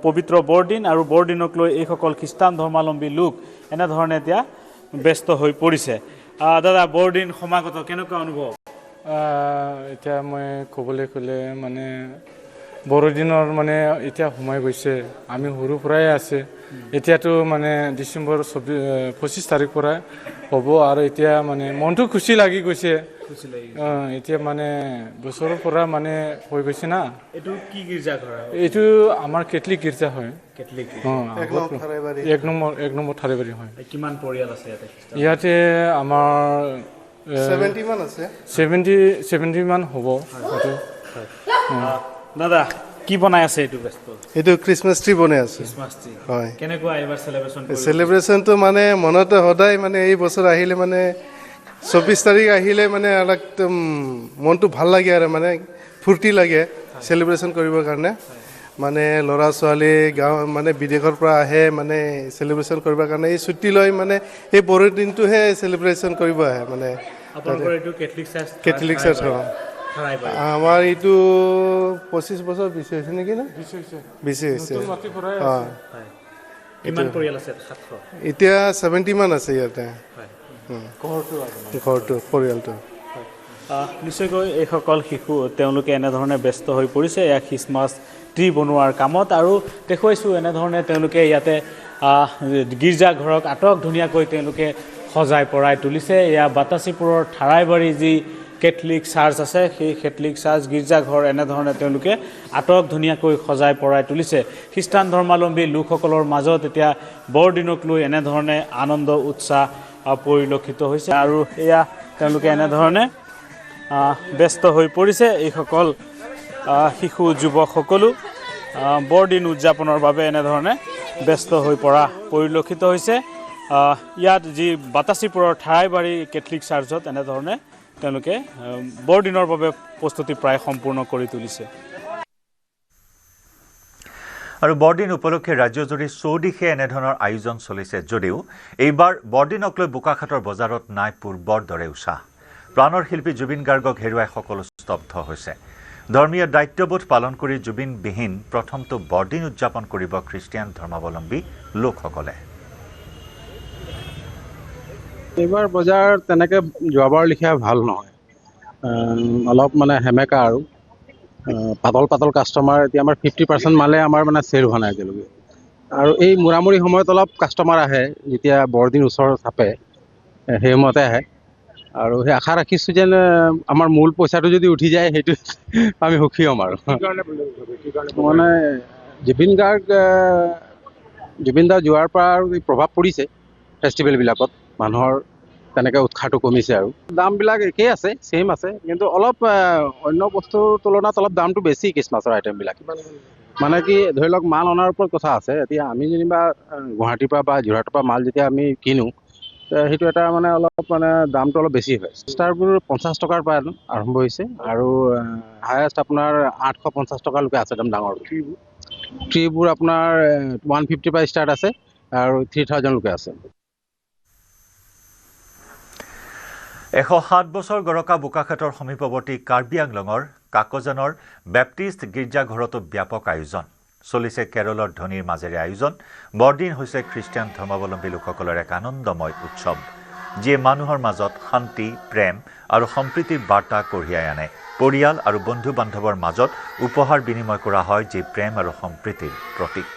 পবিত্ৰ বৰদিন আৰু বৰদিনক লৈ এইসকল খ্ৰীষ্টান ধৰ্মাৱলম্বী লোক এনেধৰণে এতিয়া ব্যস্ত হৈ পৰিছে দাদা বৰদিন সমাগত কেনেকুৱা অনুভৱ এতিয়া মই ক'বলৈ গ'লে মানে বৰদিনৰ মানে এতিয়া সোমাই গৈছে আমি সৰুৰ পৰাই আছে এতিয়াতো মানে ডিচেম্বৰ 25 তাৰিখ পৰা হ'ব আৰু এতিয়া মানে মনটো খুচি লাগি গৈছে এতিয়া মানে বছৰৰ পৰা মানে হৈ গৈছে না এইটো কি গীৰ্জাঘৰ এইটো আমাৰ কেথলিক গীৰ্জা হয় এক নম্বৰ থাৰাইবাৰী হয় কিমান পৰিয়াল আছে ইয়াতে আমাৰ 70 মান আছে 70 মান হ'ব দাদা কি বনাই আছে এইটো ব্যস্ত এইটো খ্ৰীষ্টমাছ ট্ৰি বনাই আছে খ্ৰীষ্টমাছ ট্ৰি হয় কেনেকুৱা এইবাৰ চেলিব্ৰেশ্যন চেলিব্ৰেশ্যনটো মানে মনতে সদায় মানে এই বছৰ আহিলে মানে 24 তাৰিখ আহিলে মানে একদম মনটো ভাল লাগে আৰু মানে ফূৰ্তি লাগে চেলিব্ৰেশ্যন কৰিবৰ কাৰণে মানে ল'ৰা ছোৱালী গাঁও মানে বিদেশৰ পৰা আহে মানে চেলিব্ৰেশ্যন কৰিবৰ কাৰণে এই ছুটি লৈ মানে এই বৰদিনটোহে চেলিব্ৰেশ্যন কৰিব আহে মানে আপোনালোকৰ এইটো কেথলিক চাৰ্চ আমাৰ এইটো 25 বছৰ বেছি হৈছে নেকি না বেছি হৈছে কিমান পৰিয়াল আছে এতিয়া 70 মান আছে ইয়াতে ঘৰটো পৰিয়ালটো নিশ্চয়কৈ এইসকল শিশু তেওঁলোকে এনেধৰণে ব্যস্ত হৈ পৰিছে এয়া খ্ৰীষ্টমাছ ট্ৰি বনোৱাৰ কামত আৰু দেখুৱাইছোঁ এনেধৰণে তেওঁলোকে ইয়াতে গীৰ্জাঘৰক আটক ধুনীয়াকৈ তেওঁলোকে সজাই পৰাই তুলিছে এয়া বাতাচীপুৰৰ ঠাৰাইবাৰী যি কেথলিক চাৰ্চ আছে সেই কেথলিক চাৰ্চ গীৰ্জাঘৰ এনেধৰণে তেওঁলোকে আটক ধুনীয়াকৈ সজাই পৰাই তুলিছে খ্ৰীষ্টান ধৰ্মাৱলম্বী লোকসকলৰ মাজত এতিয়া বৰদিনক লৈ এনেধৰণে আনন্দ উৎসাহ পৰিলক্ষিত হৈছে আৰু এয়া তেওঁলোকে এনেধৰণে ব্যস্ত হৈ পৰিছে এইসকল শিশু যুৱক সকলো বৰদিন উদযাপনৰ বাবে এনেধৰণে ব্যস্ত হৈ পৰা পৰিলক্ষিত হৈছে ইয়াত যি বাতাচীপুৰৰ ঠাৰাইবাৰী কেথলিক চাৰ্চত এনেধৰণে তেওঁলোকে বৰদিনৰ বাবে প্ৰস্তুতি প্ৰায় সম্পূৰ্ণ কৰি তুলিছে আৰু বৰদিন উপলক্ষে ৰাজ্যজুৰি চৌদিশে এনেধৰণৰ আয়োজন চলিছে যদিও এইবাৰ বৰদিনক লৈ বোকাখাটৰ বজাৰত নাই পূৰ্বৰ দৰে উৎসাহ প্ৰাণৰ শিল্পী জুবিন গাৰ্গক হেৰুৱাই সকলো স্তব্ধ হৈছে ধৰ্মীয় দায়িত্ববোধ পালন কৰি জুবিনবিহীন প্ৰথমটো বৰদিন উদযাপন কৰিব খ্ৰীষ্টিয়ান ধৰ্মাৱলম্বী লোকসকলে এইবাৰ বজাৰ তেনেকৈ যোৱাবাৰ লিখীয়া ভাল নহয় অলপ মানে হেমেকা আৰু পাতল কাষ্টমাৰ এতিয়া আমাৰ 50% মালে আমাৰ মানে চেল হোৱা নাই এতিয়ালৈকে আৰু এই মুৰামুৰি সময়ত অলপ কাষ্টমাৰ আহে যেতিয়া বৰদিন ওচৰ চাপে সেই সময়তে আহে আৰু সেই আশা ৰাখিছোঁ যেন আমাৰ মূল পইচাটো যদি উঠি যায় সেইটো আমি সুখী হ'ম আৰু মানে জুবিন দা যোৱাৰ পৰা আৰু প্ৰভাৱ পৰিছে ফেষ্টিভেলবিলাকত মানুহৰ তেনেকৈ উৎসাহটো কমিছে আৰু দামবিলাক একেই আছে ছেইম আছে কিন্তু অলপ অন্য বস্তুৰ তুলনাত অলপ দামটো বেছি খ্ৰীষ্টমাছৰ আইটেমবিলাক মানে কি ধৰি লওক মাল অনাৰ ওপৰত কথা আছে এতিয়া আমি যেনিবা গুৱাহাটীৰ পৰা বা যোৰহাটৰ পৰা মাল যেতিয়া আমি কিনো সেইটো এটা মানে অলপ মানে দামটো অলপ বেছি হয় ষ্টাৰবোৰ 50 টকাৰ পৰা আৰম্ভ হৈছে আৰু হায়েষ্ট আপোনাৰ 850 টকালৈকে আছে একদম ডাঙৰ ট্ৰিবোৰ আপোনাৰ 150 পৰা ষ্টাৰ্ট আছে আৰু 3000লৈকে আছে 107 বছৰ গৰকা বোকাখাটৰ সমীপৱৰ্তী কাৰ্বি আংলঙৰ কাকজানৰ বেপ্টিষ্ট গীৰ্জাঘৰতো ব্যাপক আয়োজন চলিছে কেৰলৰ ধ্বনিৰ মাজেৰে আয়োজন বৰদিন হৈছে খ্ৰীষ্টিয়ান ধৰ্মাৱলম্বী লোকসকলৰ এক আনন্দময় উৎসৱ যিয়ে মানুহৰ মাজত শান্তি প্ৰেম আৰু সম্প্ৰীতিৰ বাৰ্তা কঢ়িয়াই আনে পৰিয়াল আৰু বন্ধু বান্ধৱৰ মাজত উপহাৰ বিনিময় কৰা হয় যি প্ৰেম আৰু সম্প্ৰীতিৰ প্ৰতীক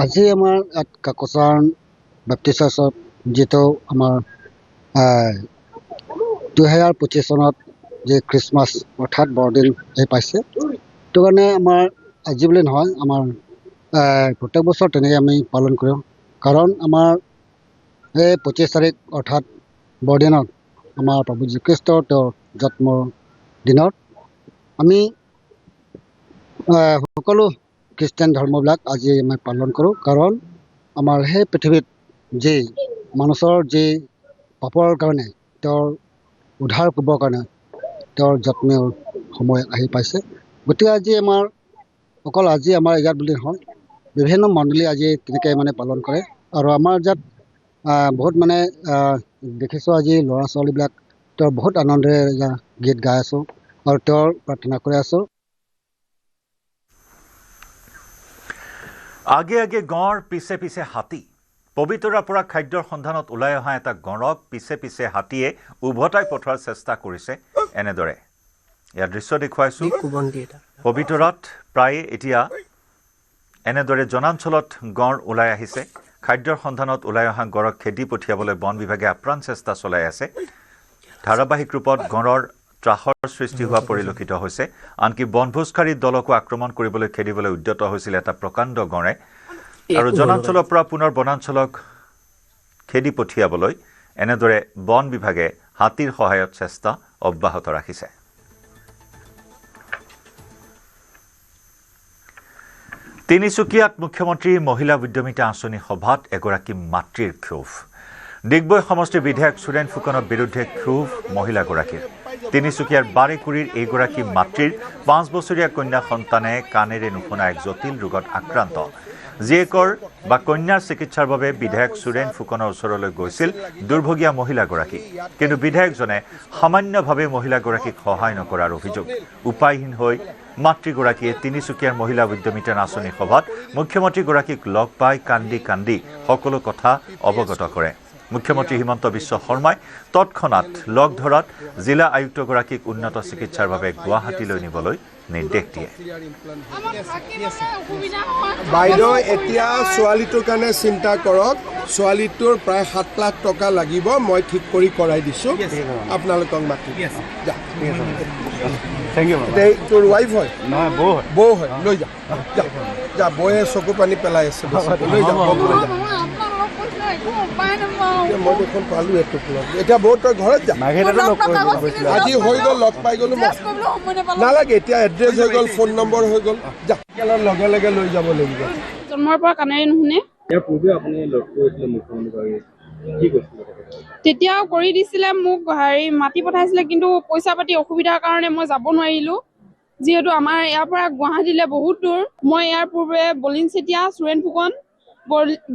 আজি আমাৰ ইয়াত কাকচাৰ বেপ্টিষ্ট চাৰ্চত যিটো আমাৰ 2025 চনত যে খ্ৰীষ্টমাছ অৰ্থাৎ বৰদিন পাইছে সেইটো কাৰণে আমাৰ আজি বুলি নহয় আমাৰ প্ৰত্যেক বছৰ তেনেকৈ আমি পালন কৰোঁ কাৰণ আমাৰ এই 25 তাৰিখ অৰ্থাৎ বৰদিনত আমাৰ প্ৰভু যীশুখ্ৰীষ্টৰ তেওঁৰ জন্মৰ দিনত আমি সকলো খ্ৰীষ্টান ধৰ্মবিলাক আজি আমি পালন কৰোঁ কাৰণ আমাৰ সেই পৃথিৱীত যি মানুহৰ যি পাপৰ কাৰণে তেওঁৰ উদ্ধাৰ কৰিবৰ কাৰণে তেওঁৰ জন্মৰ সময় আহি পাইছে গতিকে আজি আমাৰ অকল আজি আমাৰ ইয়াত বুলি নহয় বিভিন্ন মণ্ডলী আজি তেনেকৈ মানে পালন কৰে আৰু আমাৰ ইয়াত বহুত মানে দেখিছোঁ আজি ল'ৰা ছোৱালীবিলাক তেওঁৰ বহুত আনন্দেৰে গীত গাই আছোঁ আৰু তেওঁৰ প্ৰাৰ্থনা কৰি আছোঁ। আগে আগে গঁড় পিছে পিছে হাতী পবিতৰাৰ পৰা খাদ্যৰ সন্ধানত ওলাই অহা এটা গঁড়ক পিছে পিছে হাতীয়ে উভতাই পঠোৱাৰ চেষ্টা কৰিছে এনেদৰে ইয়াৰ দৃশ্য দেখুৱাইছোঁ। পবিতৰাত প্ৰায় এতিয়া এনেদৰে জনাঞ্চলত গঁড় ওলাই আহিছে। খাদ্যৰ সন্ধানত ওলাই অহা গঁড়ক খেদি পঠিয়াবলৈ বন বিভাগে আপ্ৰাণ চেষ্টা চলাই আছে। ধাৰাবাহিক ৰূপত গঁড়ৰ ত্ৰাসৰ সৃষ্টি হোৱা পৰিলক্ষিত হৈছে। আনকি বনভোজকাৰী দলকো আক্ৰমণ কৰিবলৈ খেদিবলৈ উদ্যত হৈছিল এটা প্ৰকাণ্ড গঁড়ে আৰু জনাঞ্চলৰ পৰা পুনৰ বনাঞ্চলক খেদি পঠিয়াবলৈ এনেদৰে বন বিভাগে হাতীৰ সহায়ত চেষ্টা অব্যাহত ৰাখিছে। তিনিচুকীয়াত মুখ্যমন্ত্ৰী মহিলা উদ্যমিতা আঁচনি সভাত এগৰাকী মাতৃৰ ক্ষোভ। ডিগবৈ সমষ্টিৰ বিধায়ক সুৰেন ফুকনৰ বিৰুদ্ধে ক্ষোভ মহিলাগৰাকীৰ। তিনিচুকীয়াৰ বাৰেকুৰিৰ এইগৰাকী মাতৃৰ 5 বছৰীয়া কন্যা সন্তানে কাণেৰে নুশুনা এক জটিল ৰোগত আক্ৰান্ত। জীয়েকৰ বা কন্যাৰ চিকিৎসাৰ বাবে বিধায়ক সুৰেন ফুকনৰ ওচৰলৈ গৈছিল দুৰ্ভগীয়া মহিলাগৰাকী, কিন্তু বিধায়কজনে সামান্যভাৱে মহিলাগৰাকীক সহায় নকৰাৰ অভিযোগ। উপায়হীন হৈ মাতৃগৰাকীয়ে তিনিচুকীয়াৰ মহিলা উদ্যমিতা আঁচনি সভাত মুখ্যমন্ত্ৰীগৰাকীক লগ পাই কান্দি কান্দি সকলো কথা অৱগত কৰে। মুখ্যমন্ত্ৰী হিমন্ত বিশ্ব শৰ্মাই তৎক্ষণাৎ লগ ধৰাত জিলা আয়ুক্তগৰাকীক উন্নত চিকিৎসাৰ বাবে গুৱাহাটীলৈ নিবলৈ নিৰ্দেশ দিয়ে। বাইদেউ এতিয়া ছোৱালীটোৰ কাৰণে চিন্তা কৰক, ছোৱালীটোৰ প্ৰায় 7 লাখ টকা লাগিব, মই ঠিক কৰি কৰাই দিছোঁ, আপোনালোকক মাতি তোৰ ৱাইফ হয় নহয় বৌ হয়, লৈ যা যা বৌয়ে চকু পানী পেলাই আছে, লৈ যা মই দেখোন পালো এইটো এতিয়া বৌ তই ঘৰত যা, আজি হৈ গ'ল লগ পাই গ'লো নালাগে, এতিয়া এড্ৰেছ হৈ গ'ল, ফোন নম্বৰ হৈ গ'ল, যা লগে লগে লৈ যাব লাগিব। জন্মৰ পৰা কাণেৰে নুশুনে, তেতিয়াও কৰি দিছিলে মোক মাতি পঠাইছিলে, কিন্তু পইচা পাতি অসুবিধাৰ কাৰণে মই যাব নোৱাৰিলোঁ। যিহেতু আমাৰ ইয়াৰ পৰা গুৱাহাটীলৈ বহুত দূৰ। মই ইয়াৰ পূৰ্বে বলিন চেতিয়া, সুৰেন ফুকন,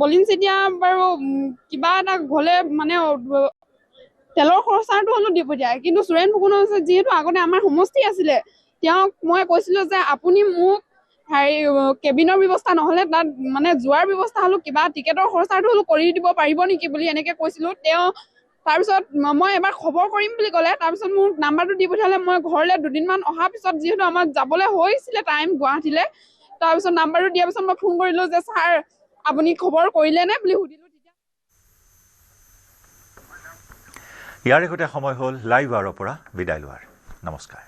বলিন চেতিয়া বাৰু কিবা এটা হ'লে মানে তেলৰ খৰচাটো হ'লেও দি পঠিয়ায়, কিন্তু সুৰেন ফুকনৰ যিহেতু আগতে আমাৰ সমষ্টি আছিলে, তেওঁক মই কৈছিলোঁ যে আপুনি মোক কেবিনৰ ব্যৱস্থা নহ'লে তাত মানে যোৱাৰ ব্যৱস্থা হ'লেও কিবা টিকেটৰ খৰচাটো হ'লেও কৰি দিব পাৰিব নেকি বুলি এনেকৈ কৈছিলোঁ। তেওঁ তাৰপিছত মই এবাৰ খবৰ কৰিম বুলি ক'লে, তাৰপিছত মোক নাম্বাৰটো দি পঠিয়ালে। মই ঘৰলৈ 2 দিনমান অহাৰ পিছত যিহেতু আমাৰ যাবলৈ হৈছিলে টাইম গুৱাহাটীলৈ, তাৰপিছত নাম্বাৰটো দিয়াৰ পিছত মই ফোন কৰিলোঁ যে ছাৰ আপুনি খবৰ কৰিলেনে বুলি সুধিলোঁ। ইয়াৰে সৈতে সময় হ'ল লাইভ আৱাৰৰ পৰা বিদায় লোৱাৰ। নমস্কাৰ।